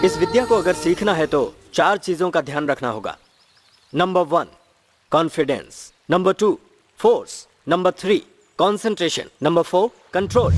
L: इस विद्या को अगर सीखना है तो 4 चीजों का ध्यान रखना होगा। Number 1 confidence, number 2 force, number 3 concentration, number 4 control.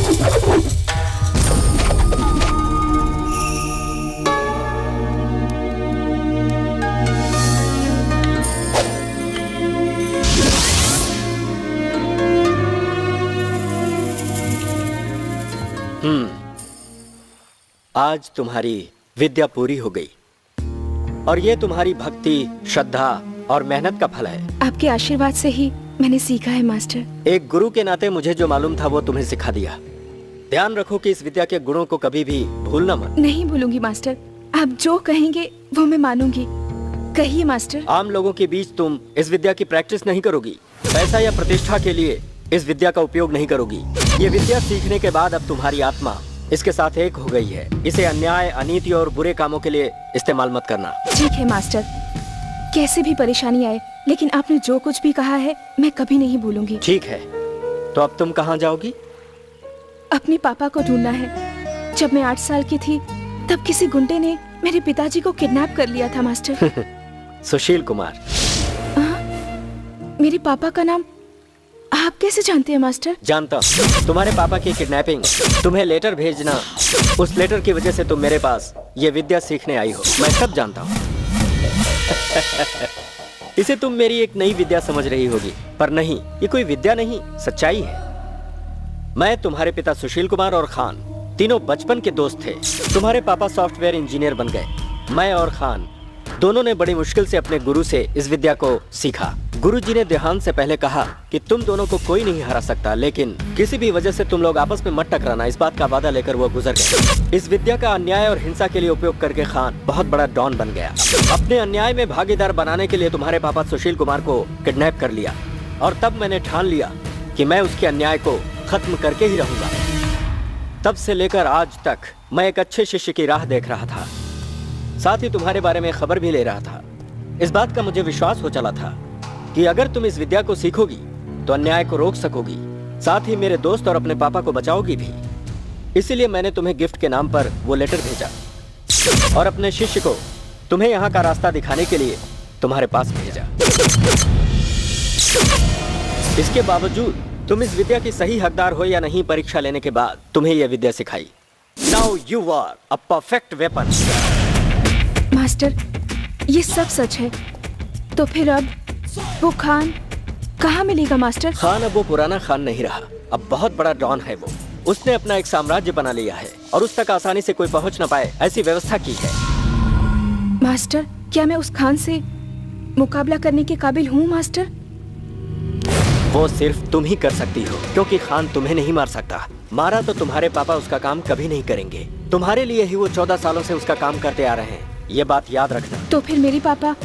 L: आज तुम्हारी विद्या पूरी हो गई और ये तुम्हारी भक्ति, श्रद्धा और मेहनत का फल है।
C: आपके आशीर्वाद से ही मैंने सीखा है मास्टर।
L: एक गुरु के नाते मुझे जो मालूम था वो तुम्हें सिखा दिया। ध्यान रखो कि इस विद्या के गुणों को कभी भी भूलना मत।
C: नहीं भूलूंगी मास्टर, आप जो कहेंगे वो मैं मानूंगी। कहिए मास्टर।
L: आम लोगों के बीच तुम इस विद्या की प्रैक्टिस नहीं करोगी। पैसा या प्रतिष्ठा के लिए इस विद्या का उपयोग नहीं करोगी। ये विद्या सीखने के बाद अब तुम्हारी आत्मा इसके साथ एक हो गई है। इसे अन्याय, अनीति और बुरे कामों के लिए इस्तेमाल मत करना।
C: ठीक है मास्टर, कैसे भी परेशानी आए, लेकिन आपने जो कुछ भी कहा है मैं कभी नहीं भूलूंगी।
L: ठीक है, तो अब तुम कहाँ जाओगी?
C: अपने पापा को ढूंढना है। जब मैं 8 साल की थी तब किसी गुंडे ने मेरे पिताजी को किडनैप कर लिया था मास्टर।
L: सुशील कुमार।
C: मेरे पापा का नाम आप कैसे जानते हैं मास्टर?
L: जानता हूँ। तुम्हारे पापा की किडनैपिंग, तुम्हें लेटर भेजना, उस लेटर की वजह से तुम मेरे पास ये विद्या सीखने आई हो, मैं सब जानता हूँ। इसे तुम मेरी एक नई विद्या समझ रही होगी, पर नहीं, ये कोई विद्या नहीं, सच्चाई है। मैं, तुम्हारे पिता सुशील कुमार और खान तीनों बचपन के दोस्त थे। तुम्हारे पापा सॉफ्टवेयर इंजीनियर बन गए। मैं और खान दोनों ने बड़ी मुश्किल से अपने गुरु से इस विद्या को सीखा। गुरुजी ने देहांत से पहले कहा कि तुम दोनों को कोई नहीं हरा सकता, लेकिन किसी भी वजह से तुम लोग आपस में मत टकराना, इस बात का वादा लेकर वो गुजर गए। इस विद्या का अन्याय और हिंसा के लिए उपयोग करके खान बहुत बड़ा डॉन बन गया। अपने अन्याय में भागीदार बनाने के लिए तुम्हारे पापा सुशील कुमार को किडनैप कर लिया और तब मैंने ठान लिया कि मैं उसके अन्याय को खत्म करके ही रहूंगा। तब से लेकर आज तक मैं एक अच्छे शिष्य की राह देख रहा था, साथ ही तुम्हारे बारे में खबर भी ले रहा था। इस बात का मुझे विश्वास हो चला था कि अगर तुम इस विद्या को सीखोगी तो अन्याय को रोक सकोगी, साथ ही मेरे दोस्त और अपने पापा को बचाओगी भी। इसीलिए मैंने तुम्हें गिफ्ट के नाम पर वो लेटर भेजा और अपने शिष्य को तुम्हें यहाँ का रास्ता दिखाने के लिए तुम्हारे पास भेजा। इसके बावजूद तुम इस विद्या की सही हकदार हो या नहीं, परीक्षा लेने के बाद तुम्हें यह विद्या सिखाई। Now you are a perfect weapon.
C: Master, ये सब सच है, तो फिर अब वो खान कहाँ मिलेगा मास्टर?
L: खान अब वो पुराना खान नहीं रहा, अब बहुत बड़ा डॉन है वो। उसने अपना एक साम्राज्य बना लिया है और उस तक आसानी से कोई पहुंच न पाए ऐसी व्यवस्था की है।
C: मास्टर, क्या मैं उस खान से मुकाबला करने के काबिल हूँ मास्टर?
L: वो सिर्फ तुम ही कर सकती हो, क्योंकि खान तुम्हें नहीं मार सकता। मारा तो तुम्हारे पापा उसका काम कभी नहीं करेंगे। तुम्हारे लिए ही वो 14 सालों से उसका काम करते आ रहे हैं, ये बात याद रखना।
C: तो फिर मेरे पापा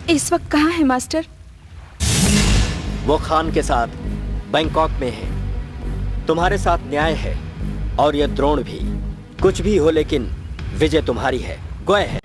C: इस वक्त कहाँ है मास्टर?
L: वो खान के साथ बैंकॉक में है। तुम्हारे साथ न्याय है और ये द्रोण भी। कुछ भी हो, लेकिन विजय तुम्हारी है, गोय है।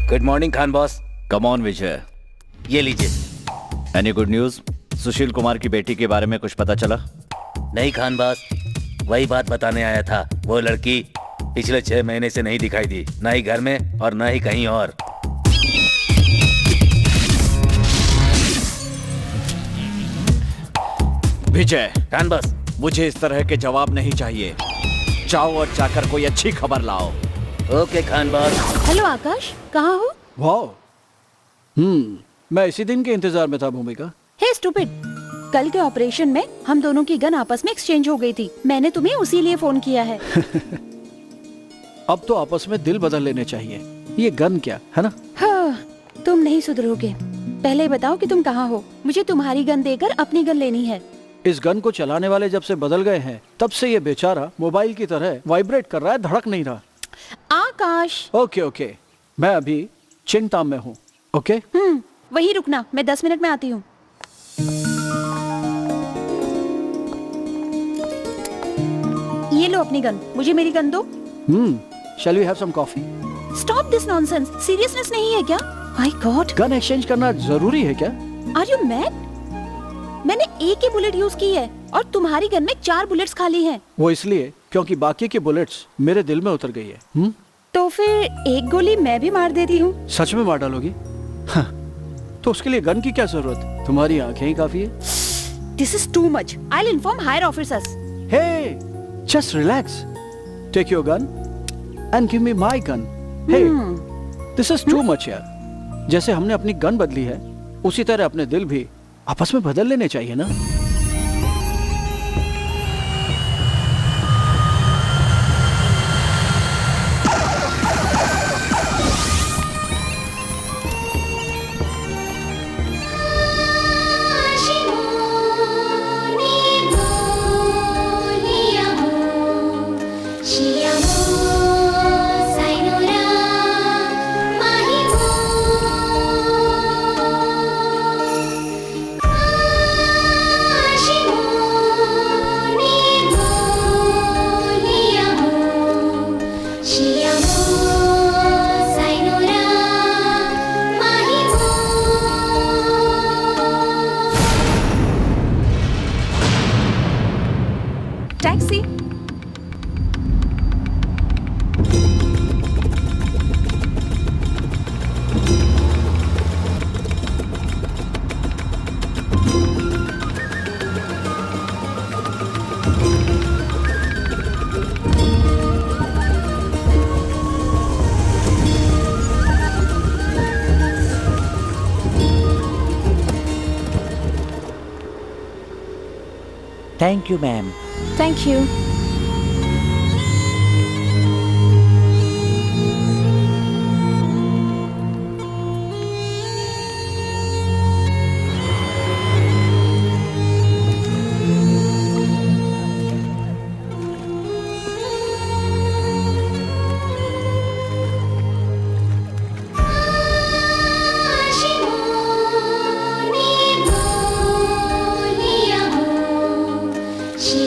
K: Good morning Khan boss.
A: Come on Vijay.
K: ये लीजिए।
A: Any good news? Sushil Kumar की बेटी के बारे में कुछ पता चला?
K: नहीं खान बॉस, वही बात बताने आया था। वो लड़की पिछले 6 महीने से नहीं दिखाई दी, ना ही घर में और ना ही कहीं और।
A: विजय,
K: खान बॉस,
A: मुझे इस तरह के जवाब नहीं चाहिए। जाओ और जाकर कोई अच्छी खबर लाओ।
K: Okay Khan boss.
H: हेलो आकाश, कहाँ हो?
I: वाह, मैं इसी दिन के इंतजार में था भूमिका।
H: हे स्टूपिड, कल के ऑपरेशन में हम दोनों की गन आपस में एक्सचेंज हो गई थी। मैंने तुम्हें उसी लिए फोन किया है।
I: अब तो आपस में दिल बदल लेने चाहिए। ये गन क्या है ना?
H: हाँ, तुम नहीं सुधरोगे। पहले बताओ कि तुम कहाँ हो। मुझे तुम्हारी गन देकर अपनी गन लेनी है।
I: इस गन को चलाने वाले जब से बदल गए हैं, तब से ये बेचारा मोबाइल की तरह वाइब्रेट कर रहा है, धड़क नहीं रहा।
H: आकाश।
I: ओके ओके, मैं अभी चिंता में हूँ। ओके
H: वहीं रुकना, मैं 10 मिनट में आती हूँ। ये लो अपनी गन, मुझे मेरी गन दो।
I: Shall we have some coffee?
H: Stop this nonsense, seriousness नहीं है क्या? माय गॉड,
I: गन एक्सचेंज करना जरूरी है क्या?
H: Are you mad? मैंने एक ही बुलेट यूज की है और तुम्हारी गन में 4 बुलेट्स खाली हैं।
I: वो इसलिए क्योंकि बाकी की बुलेट्स मेरे दिल में उतर गई है।
H: तो फिर एक गोली मैं भी मार देती हूँ।
I: सच में मार डालोगी? हाँ, तो उसके लिए गन की क्या जरूरत? तुम्हारी आंखें ही काफी है।
H: This is too much, I will inform higher officers.
I: Hey, just relax, take your gun and give me my gun. Hey, this is too much यार। जैसे हमने अपनी गन बदली है, उसी तरह अपने दिल भी आपस में बदल लेने चाहिए ना।
C: Taxi.
A: Thank you ma'am.
H: Thank you.
M: She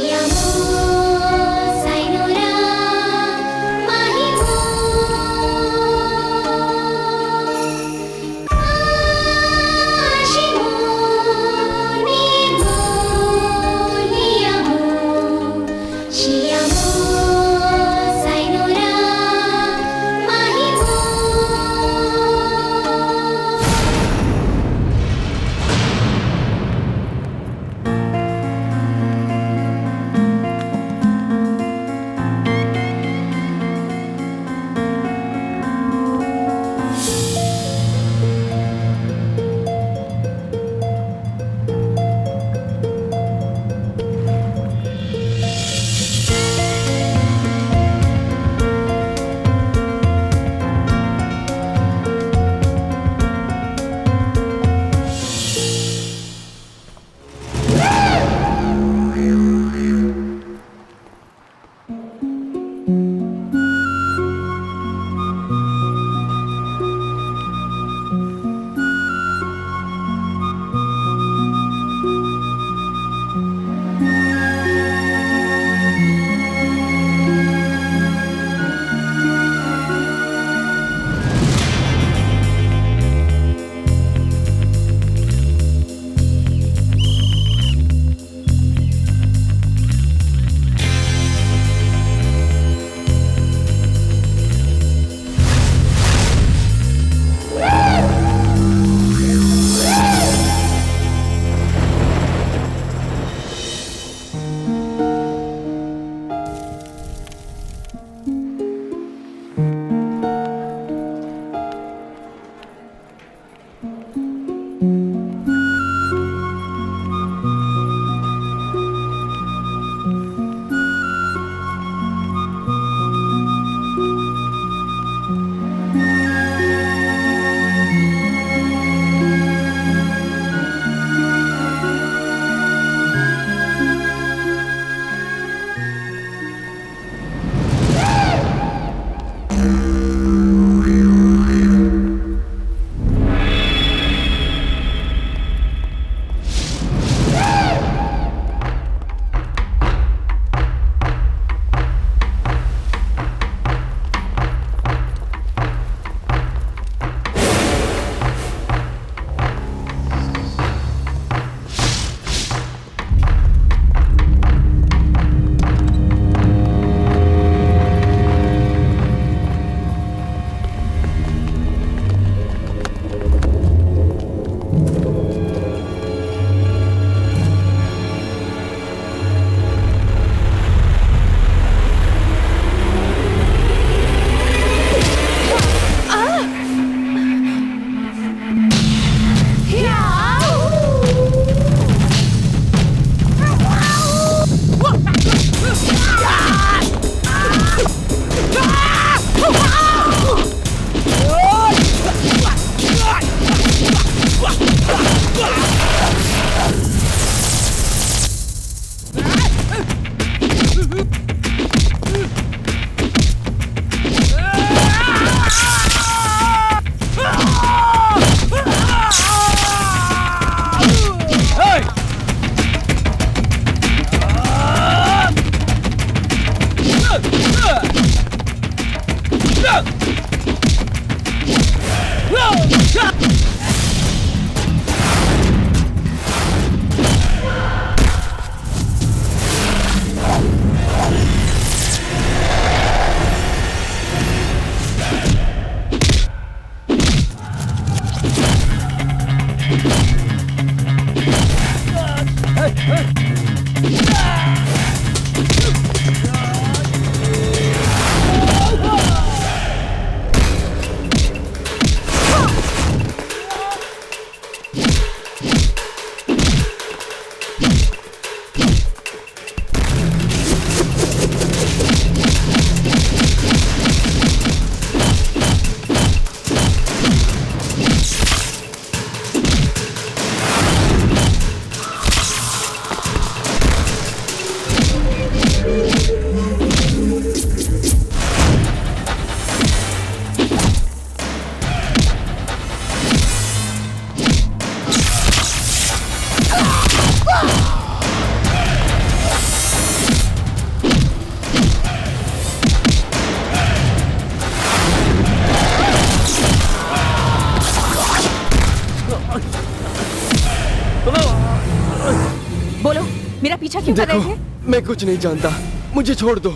C: बोलो, मेरा पीछा क्यों कर रहे थे?
M: मैं कुछ नहीं जानता, मुझे छोड़ दो।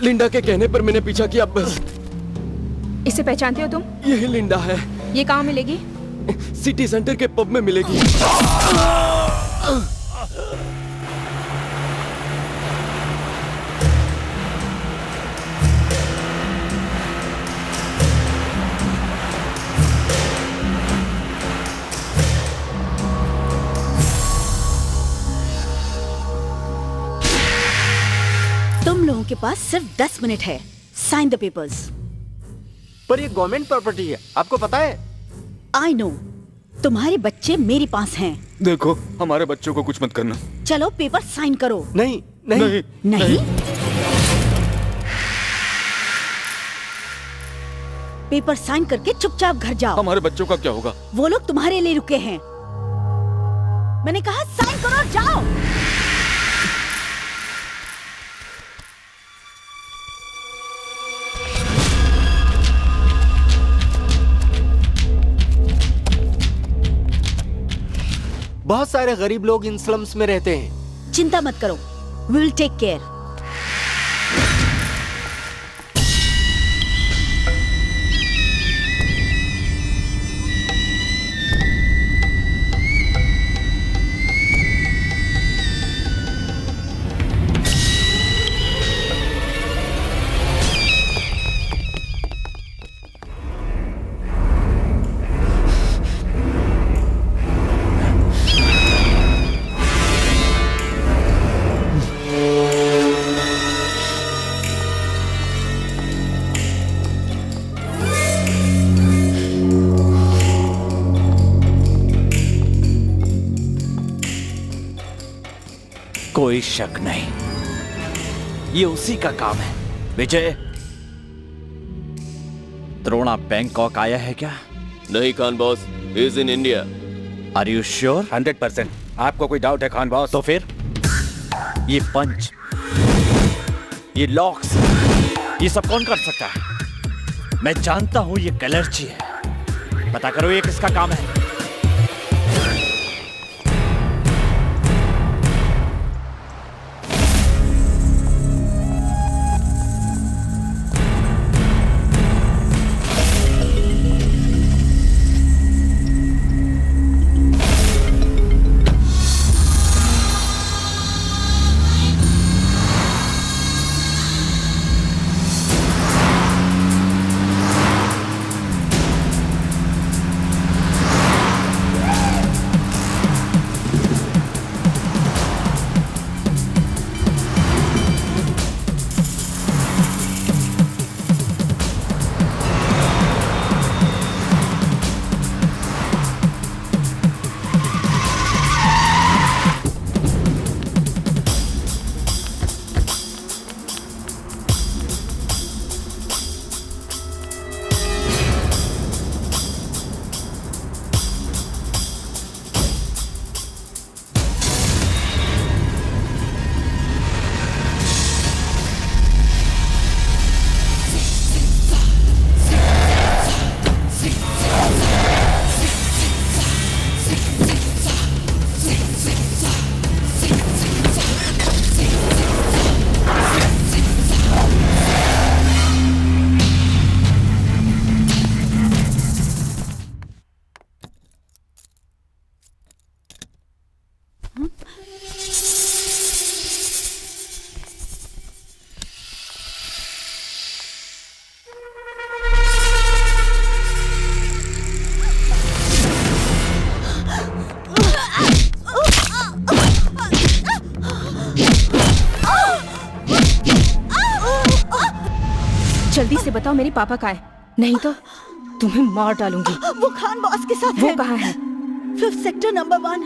M: लिंडा के कहने पर मैंने पीछा किया बस।
C: इसे पहचानते हो तुम?
M: यही लिंडा है।
C: ये कहाँ मिलेगी?
M: सिटी सेंटर के पब में मिलेगी।
F: तुम लोगों के पास सिर्फ 10 मिनट है। Sign the papers.
L: पर ये गवर्नमेंट प्रॉपर्टी है, आपको पता है?
F: I know. तुम्हारे बच्चे मेरे पास हैं।
B: देखो, हमारे बच्चों को कुछ मत करना।
F: चलो पेपर साइन करो।
L: नहीं नहीं
F: नहीं। पेपर साइन करके चुपचाप घर जाओ।
B: हमारे बच्चों का क्या होगा?
F: वो लोग तुम्हारे लिए रुके हैं। मैंने कहा साइन करो, जाओ।
L: बहुत सारे गरीब लोग इन स्लम्स में रहते हैं।
F: चिंता मत करो, वी विल टेक केयर।
A: कोई शक नहीं, ये उसी का काम है। विजय, द्रोणा बैंकॉक आया है क्या?
E: नहीं Khan boss, he is in India.
A: Are you sure?
K: 100%। आपको कोई डाउट है खान बॉस?
A: तो फिर ये पंच, ये लॉक्स, ये सब कौन कर सकता है? मैं जानता हूं ये कलर्जी है। पता करो ये किसका काम है।
C: बताओ मेरी पापा कहाँ है, नहीं तो तुम्हें मार डालूंगी।
F: वो खान बॉस के साथ
C: वो
F: है।
C: कहाँ है?
F: 5th sector number 1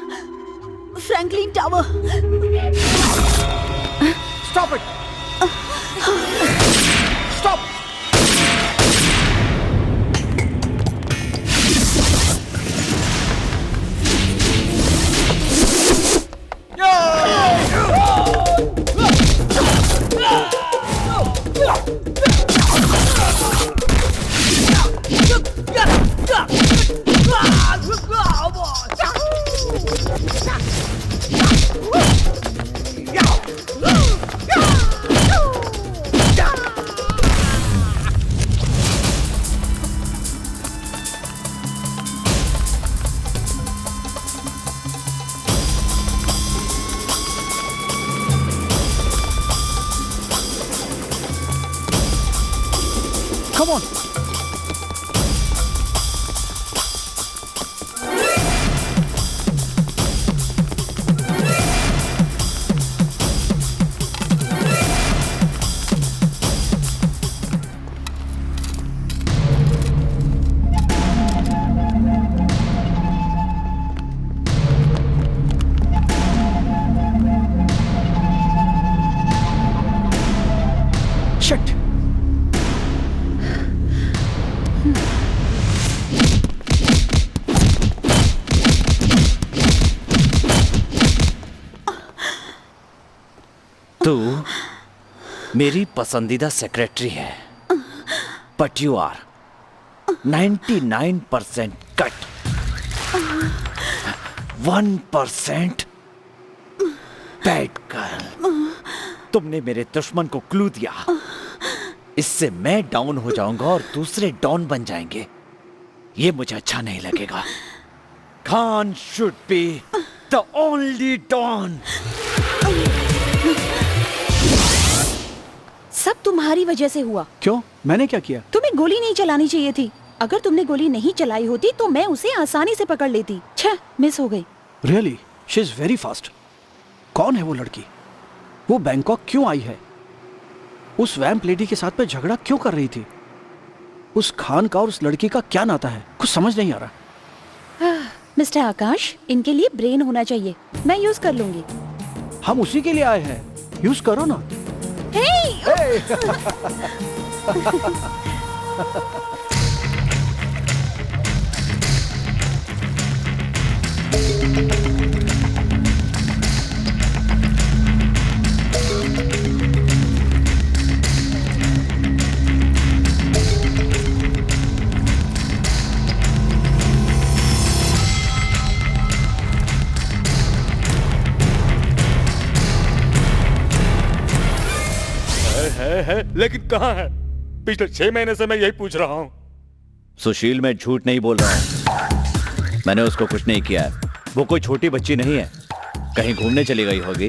F: Franklin tower.
I: Stop it! Stop! Come on. Shit.
A: तू मेरी पसंदीदा सेक्रेटरी है, but you are 99% cut, 1% bad girl. तुमने मेरे दुश्मन को क्लू दिया, इससे मैं डाउन हो जाऊंगा और दूसरे डाउन बन जाएंगे। ये मुझे अच्छा नहीं लगेगा। Khan should be the only don.
H: सब तुम्हारी वजह से हुआ।
I: क्यों? मैंने क्या किया?
H: तुम्हें गोली नहीं चलानी चाहिए थी। अगर तुमने गोली नहीं चलाई होती तो मैं उसे आसानी से पकड़ लेती। छह, मिस हो गई।
I: Really? She is very fast. कौन है वो लड़की? वो बैंकॉक क्यों आई है? उस वैम्प लेडी के साथ में झगड़ा क्यों कर रही थी? उस खान का और उस लड़की का क्या नाता है? कुछ समझ नहीं आ रहा।
H: मिस्टर आकाश, इनके लिए ब्रेन होना चाहिए। मैं यूज कर लूंगी।
I: हम उसी के लिए आए हैं, यूज करो ना।
J: है, लेकिन कहाँ है? पिछले 6 महीने से मैं यही पूछ रहा हूँ।
A: सुशील, मैं झूठ नहीं बोल रहा हूँ। मैंने उसको कुछ नहीं किया है। वो कोई छोटी बच्ची नहीं है, कहीं घूमने चली गई होगी।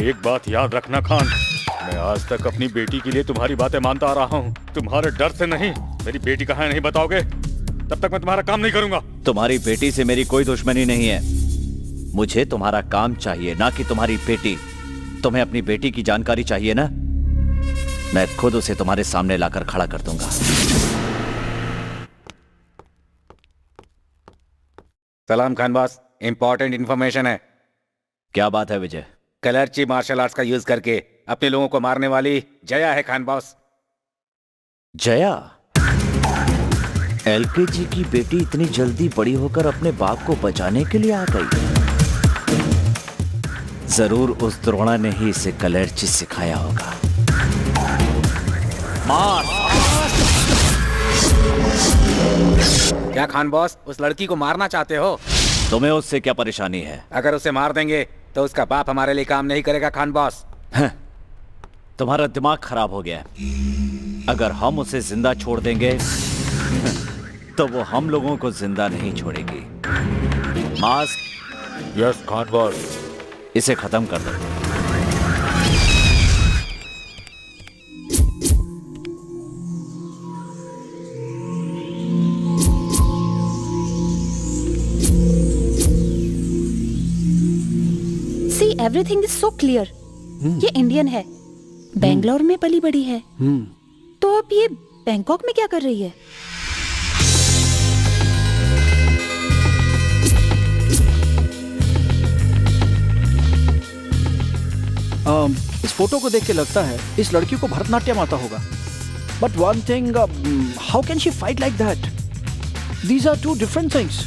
J: एक बात याद रखना खान, मैं आज तक अपनी बेटी के लिए तुम्हारी बातें मानता आ रहा हूँ। तुम्हारे डर से नहीं, मेरी बेटी कहाँ है नहीं बताओगे तब तक मैं तुम्हारा काम नहीं करूंगा।
A: तुम्हारी बेटी से मेरी कोई दुश्मनी नहीं है। मुझे तुम्हारा काम चाहिए, ना कि तुम्हारी बेटी। तुम्हें अपनी बेटी की जानकारी चाहिए ना? मैं खुद उसे तुम्हारे सामने लाकर खड़ा कर दूंगा।
K: सलाम खान बॉस, इंपॉर्टेंट इंफॉर्मेशन है।
A: क्या बात है विजय?
K: कलर्ची मार्शल आर्ट्स का यूज करके अपने लोगों को मारने वाली जया है खान बॉस।
A: जया? एलकेजी की बेटी इतनी जल्दी बड़ी होकर अपने बाप को बचाने के लिए आ गई। जरूर उस द्रोणा ने ही इसे कलर्ची सिखाया होगा। मार!
K: क्या खान बॉस उस लड़की को मारना चाहते हो?
A: तुम्हें उससे क्या परेशानी है?
K: अगर उसे मार देंगे तो उसका बाप हमारे लिए काम नहीं करेगा खान बॉस।
A: तुम्हारा दिमाग खराब हो गया है। अगर हम उसे जिंदा छोड़ देंगे तो वो हम लोगों को जिंदा नहीं छोड़ेगी। मास्क?
J: Yes Khan boss.
A: इसे खत्म कर दो।
H: See, everything is so clear. ये इंडियन है, बेंगलोर में पली बड़ी है, तो अब ये बैंकॉक में क्या कर रही है?
I: इस फोटो को देख के लगता है इस लड़की को भरतनाट्यम आता होगा। But one thing, how can she fight like that? These are two different things.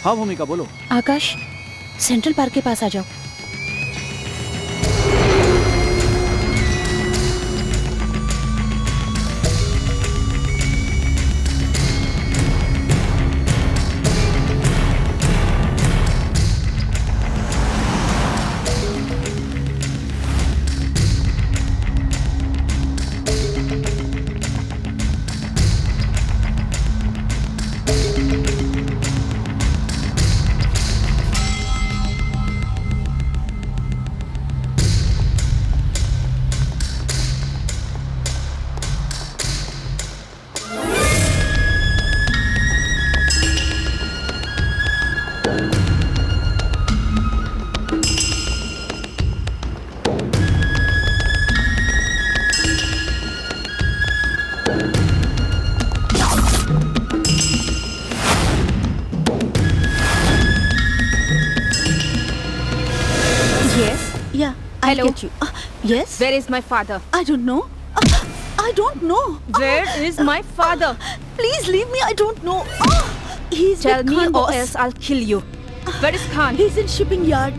I: हाँ भूमिका, बोलो।
H: आकाश, सेंट्रल पार्क के पास आ जाओ।
F: Hello. Yes.
C: Where is my father?
F: I don't know. I don't know.
C: Where is my father?
F: Please leave me. I don't know. He's
C: Tell
F: with
C: me
F: Khan
C: or
F: boss.
C: else I'll kill you. Where is Khan?
F: He's in shipping yard.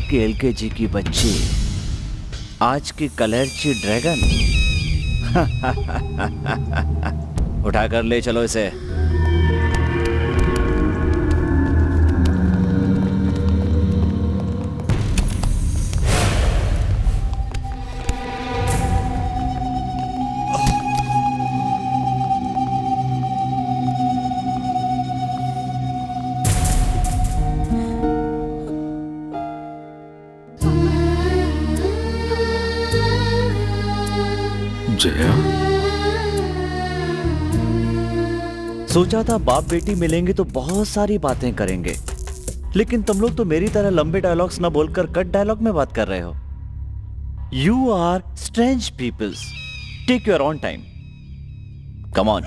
A: की एलकेजी की बच्ची आज की कलर्ची ड्रैगन। उठाकर ले चलो इसे।
B: जया,
A: सोचा था बाप बेटी मिलेंगे तो बहुत सारी बातें करेंगे, लेकिन तुम लोग तो मेरी तरह लंबे डायलॉग्स ना बोलकर कट डायलॉग में बात कर रहे हो। You are strange peoples, take your own time, come on.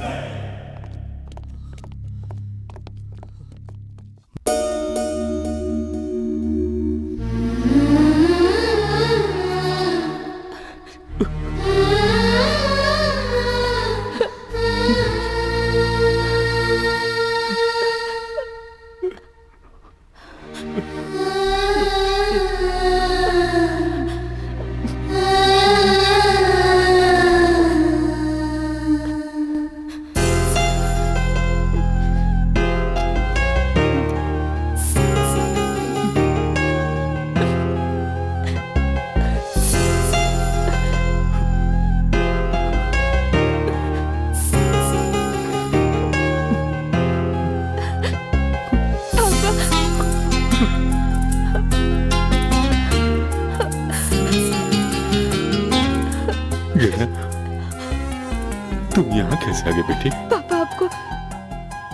B: तुम यहाँ कैसे आ गए बेटी?
C: पापा, आपको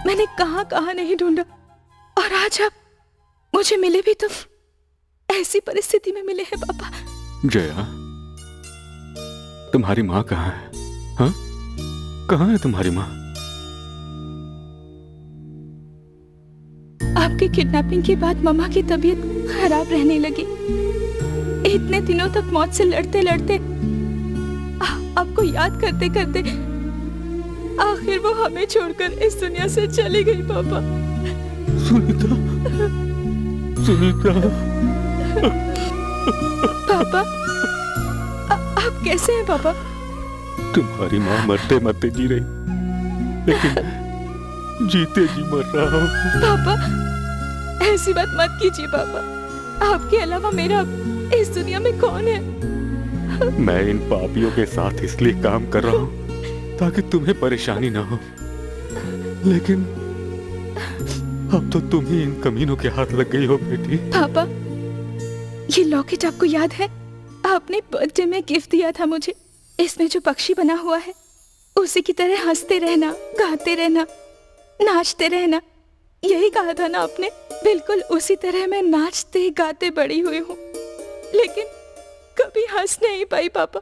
C: मैंने कहाँ कहाँ नहीं ढूंढा, और आज आप मुझे मिले भी तो ऐसी परिस्थिति में मिले हैं पापा।
B: जया, तुम्हारी माँ कहाँ है? हाँ, कहाँ है तुम्हारी माँ?
C: आपके किडनैपिंग के बाद मम्मा की तबीयत खराब रहने लगी। इतने दिनों तक मौत से लड़ते लड़ते, आपको याद करते करते आखिर वो हमें छोड़कर इस दुनिया से चली गई पापा।
B: सुनीता, सुनीता।
C: पापा, आप कैसे हैं पापा?
B: तुम्हारी माँ मरते मरते जी रही, लेकिन जीते जी मर रहा हूँ।
C: पापा, ऐसी बात मत कीजिए पापा। आपके अलावा मेरा इस दुनिया में कौन है?
B: मैं इन पापियों के साथ इसलिए काम कर रहा हूँ ताकि तुम्हें परेशानी ना हो, लेकिन अब तो तुम ही इन कमीनों के हाथ लग गई हो बेटी।
C: पापा, ये लॉकेट आपको याद है? आपने बर्थडे में गिफ्ट दिया था मुझे। इसमें जो पक्षी बना हुआ है उसी की तरह हंसते रहना, गाते रहना, नाचते रहना, यही कहा था ना आपने? बिल्कुल उसी तरह मैं नाचते गाते बड़ी हुई हूँ, लेकिन कभी हंस नहीं पाई पापा।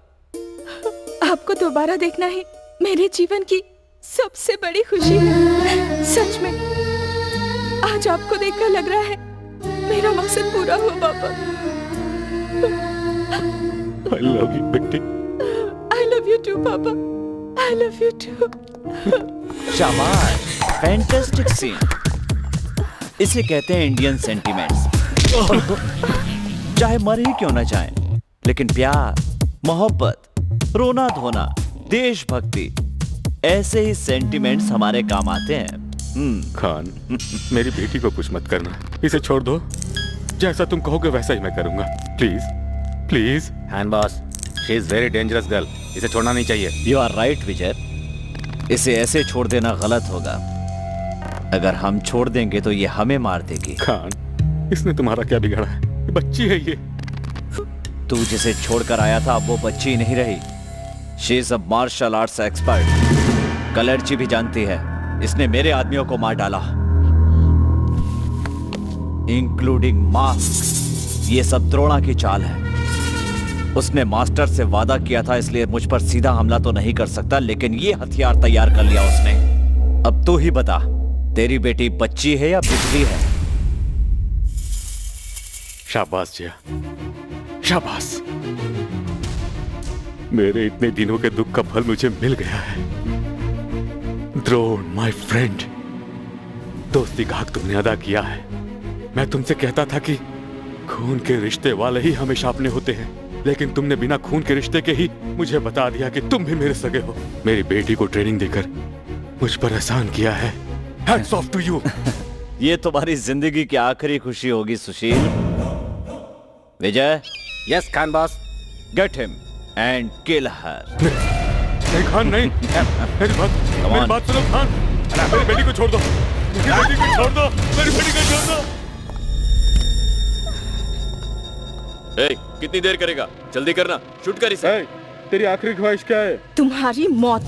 C: आपको दोबारा देखना ही मेरे जीवन की सबसे बड़ी खुशी है। सच में आज आपको देखकर लग रहा है मेरा मकसद पूरा हुआ पापा।
B: I love you बेटी।
C: I love you too पापा। I love you too।
A: शाबाश, फैंटास्टिक सीन। इसे कहते हैं इंडियन सेंटीमेंट्स। चाहे मर ही क्यों ना जाए, लेकिन प्यार, मोहब्बत, रोना धोना, देशभक्ति, ऐसे ही सेंटिमेंट्स हमारे काम आते हैं।
B: खान, मेरी बेटी को कुछ मत करना, इसे छोड़ दो। जैसा तुम कहोगे वैसा ही मैं करूंगा। Please please.
K: Hand boss, she is very dangerous girl, इसे छोड़ना नहीं चाहिए।
A: यू आर राइट विजय, इसे ऐसे छोड़ देना गलत होगा। अगर हम छोड़ देंगे तो ये हमें मार देगी।
B: खान, इसने तुम्हारा क्या बिगाड़ा है? बच्ची है ये।
A: तू जिसे छोड़कर आया था अब वो बच्ची नहीं रही। She is a martial arts expert. कलर्ची भी जानती है इसने मेरे आदमियों को मार डाला, इंक्लूडिंग मास्क। ये सब द्रोणा की चाल है। उसने मास्टर से वादा किया था, इसलिए मुझ पर सीधा हमला तो नहीं कर सकता, लेकिन ये हथियार तैयार कर लिया उसने। अब तू ही बता, तेरी बेटी बच्ची है या बिजली है?
B: शाबाश जया, शाबाश। मेरे इतने दिनों के दुख का फल मुझे मिल गया है। द्रोण माय फ्रेंड, दोस्ती का हक तुमने अदा किया है। मैं तुमसे कहता था कि खून के रिश्ते वाले ही हमेशा अपने होते हैं, लेकिन तुमने बिना खून के रिश्ते के ही मुझे बता दिया कि तुम भी मेरे सगे हो। मेरी बेटी को ट्रेनिंग देकर मुझ पर एहसान किया है। Hats off to you.
A: ये तुम्हारी जिंदगी की आखिरी खुशी होगी Sushil. Vijay,
L: yes Khan boss.
A: Get him and kill her.
B: नहीं खान नहीं, मेरी बात सुनो खान। मेरी बेटी को छोड़ दो, मेरी बेटी को छोड़ दो, मेरी बेटी को छोड़ दो।
E: ए, कितनी देर करेगा? जल्दी करना, शूट कर इसे।
B: तेरी आखिरी ख्वाहिश क्या है?
C: तुम्हारी मौत।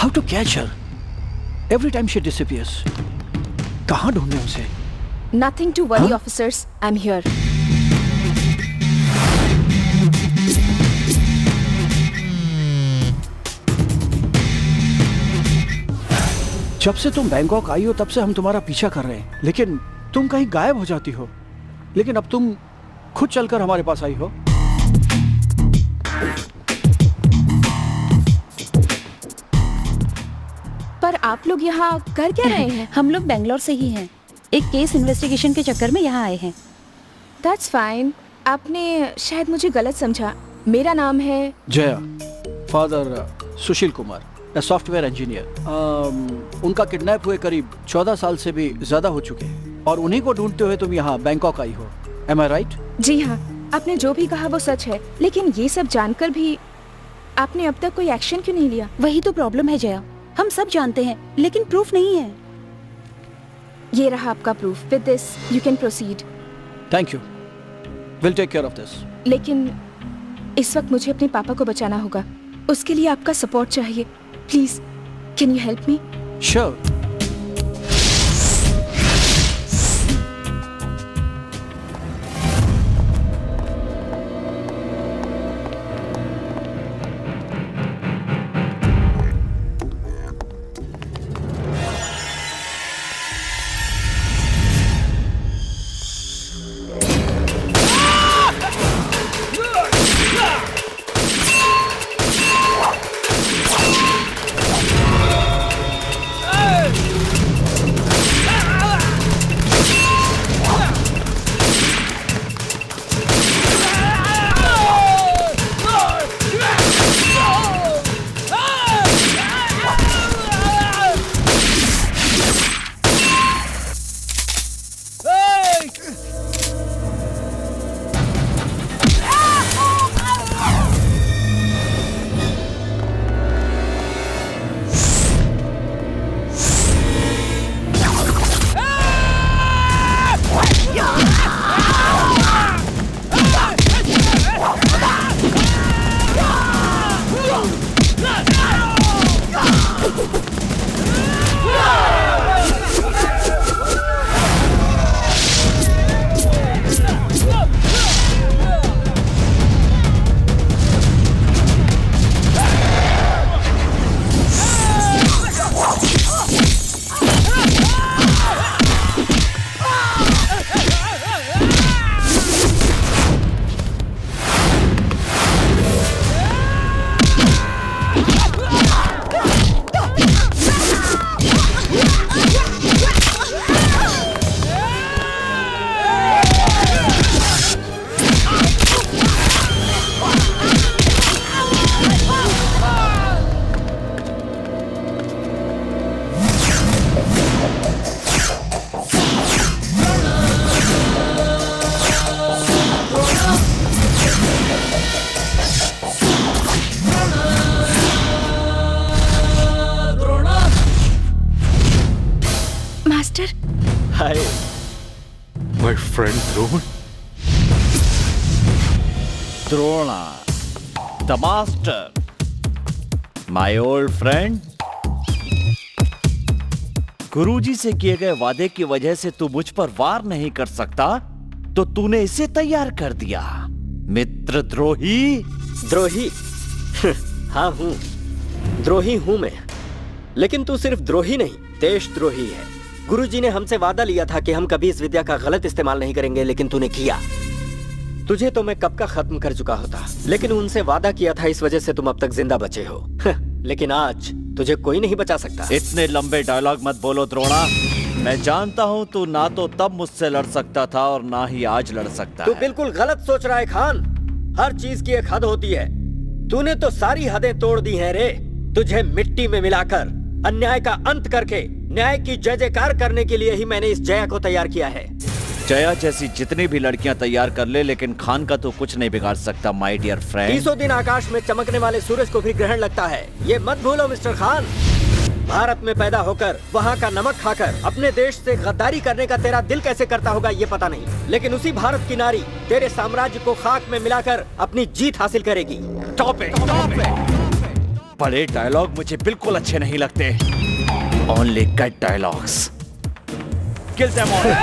I: How to catch her? Every time she disappears. कहाँ ढूंढे उसे?
C: Nothing to worry, officers. I'm here.
I: जब से तुम बैंकॉक आई हो तब से हम तुम्हारा पीछा कर रहे हैं, लेकिन तुम कहीं गायब हो जाती हो। लेकिन अब तुम खुद चलकर हमारे पास आई हो।
C: पर आप लोग यहाँ कर क्या रहे हैं?
H: हम लोग बेंगलोर से ही हैं। एक केस इन्वेस्टिगेशन के चक्कर में यहाँ आए हैं।
C: That's fine. आपने शायद मुझे गलत समझा। मेरा नाम है
I: Jaya, father Sushil Kumar, software engineer. उनका किडनैप हुए करीब 14 साल से भी ज्यादा हो चुके हैं और उन्हीं को ढूंढते हुए तुम यहाँ बैंकॉक आई हो। Am I right?
C: जी हाँ, आपने जो भी कहा वो सच है, लेकिन ये सब जानकर भी आपने अब तक कोई एक्शन क्यों नहीं लिया?
H: वही तो प्रॉब्लम है जया, हम सब जानते हैं लेकिन प्रूफ नहीं है।
C: ये रहा आपका proof. With this you can proceed.
I: Thank you. We'll take care of this.
C: लेकिन इस वक्त मुझे अपने पापा को बचाना होगा। उसके लिए आपका सपोर्ट चाहिए। Please, can you help me?
I: Sure.
F: Master.
L: Hi
B: my friend Drona.
A: Drona the master, my old friend. गुरुजी से किए गए वादे की वजह से तू मुझ पर वार नहीं कर सकता, तो तूने इसे तैयार कर दिया। मित्र द्रोही।
L: द्रोही? हाँ हूं, द्रोही हूं मैं। लेकिन तू सिर्फ द्रोही नहीं, देशद्रोही है। गुरुजी ने हमसे वादा लिया था कि हम कभी इस विद्या का गलत इस्तेमाल नहीं करेंगे, लेकिन तूने किया। तुझे तो मैं कब का खत्म कर चुका होता, लेकिन उनसे वादा किया था, इस वजह से तुम अब तक जिंदा बचे हो। लेकिन आज तुझे कोई नहीं बचा सकता।
A: इतने लंबे डायलॉग मत बोलो द्रोणा। मैं जानता हूँ तू ना तो तब मुझसे लड़ सकता था और ना ही आज लड़ सकता
L: तू
A: है।
L: बिल्कुल गलत सोच रहा है खान। हर चीज की एक हद होती है। तूने तो सारी हदें तोड़ दी हैं रे। तुझे मिट्टी में मिलाकर अन्याय का अंत करके न्याय की जय जयकार करने के लिए ही मैंने इस जया को तैयार किया है।
A: जया जैसी जितनी भी लड़कियां तैयार कर ले, लेकिन खान का तो कुछ नहीं बिगाड़ सकता माय डियर फ्रेंड।
L: 300 दिन आकाश में चमकने वाले सूरज को भी ग्रहण लगता है, ये मत भूलो मिस्टर खान। भारत में पैदा होकर वहाँ का नमक खाकर अपने देश से गद्दारी करने का तेरा दिल कैसे करता होगा ये पता नहीं, लेकिन उसी भारत की नारी तेरे साम्राज्य को खाक में मिलाकर अपनी जीत हासिल करेगी।
A: Stop it, stop it. बड़े डायलॉग मुझे बिल्कुल अच्छे नहीं लगते। Only cut dialogues. Kill them all.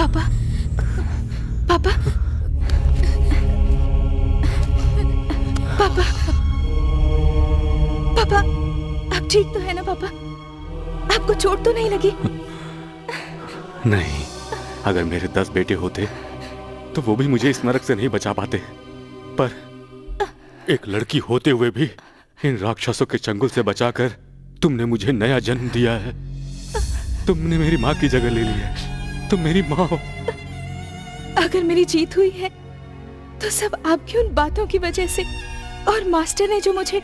C: पापा पापा पापा पापा आप ठीक तो है ना पापा? आपको चोट तो नहीं लगी?
B: नहीं, अगर मेरे 10 बेटे होते तो वो भी मुझे इस नरक से नहीं बचा पाते। पर एक लड़की होते हुए भी इन राक्षसों के चंगुल से बचाकर तुमने मुझे नया जन्म दिया है। तुमने मेरी माँ की जगह ले ली है। तुम मेरी माँ हो।
C: अगर मेरी जीत हुई है तो सब आपकी उन बातों की वजह से, और मास्टर ने जो मुझे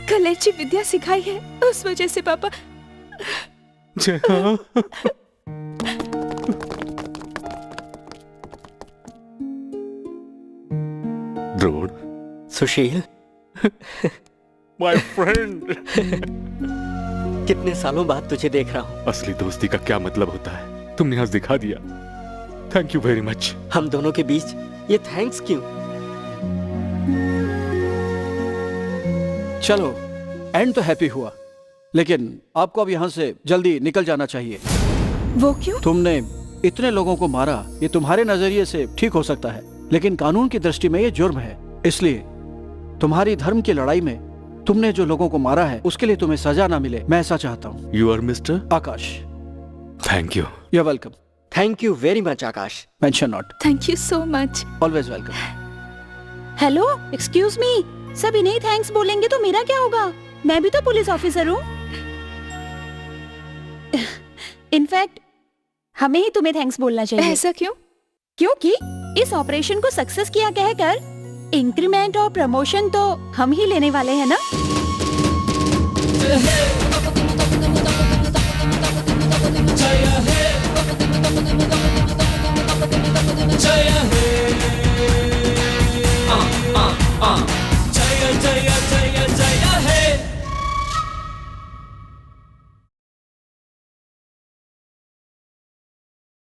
C: कलेची विद्या सिखाई है उस वजह से पापा।
B: Drone,
L: Sushil,
B: my friend.
L: कितने सालों बाद तुझे देख रहा हूँ।
B: असली दोस्ती का क्या मतलब होता है तुमने आज दिखा दिया। Thank you very much.
L: हम दोनों के बीच ये थैंक्स क्यों?
I: चलो, एंड तो हैप्पी हुआ, लेकिन आपको अब यहाँ से जल्दी निकल जाना चाहिए।
C: वो क्यों?
I: तुमने इतने लोगों को मारा, ये तुम्हारे नजरिए से ठीक हो सकता है, लेकिन कानून की दृष्टि में ये जुर्म है। इसलिए तुम्हारी धर्म की लड़ाई में तुमने जो लोगों को मारा है उसके लिए तुम्हें सजा ना मिले, मैं ऐसा चाहता हूँ।
B: You are mister
I: Akash.
B: Thank you.
I: You are welcome.
L: Thank you very much Akash.
I: Mention not.
C: Thank you so much.
I: Always welcome.
H: Hello, excuse me, सब इन्हें थैंक्स बोलेंगे तो मेरा क्या होगा? मैं भी तो पुलिस ऑफिसर हूँ। इनफैक्ट हमें ही तुम्हें थैंक्स बोलना चाहिए।
C: ऐसा क्यों?
H: क्योंकि इस ऑपरेशन को सक्सेस किया कहकर इंक्रीमेंट और प्रमोशन तो हम ही लेने वाले हैं ना।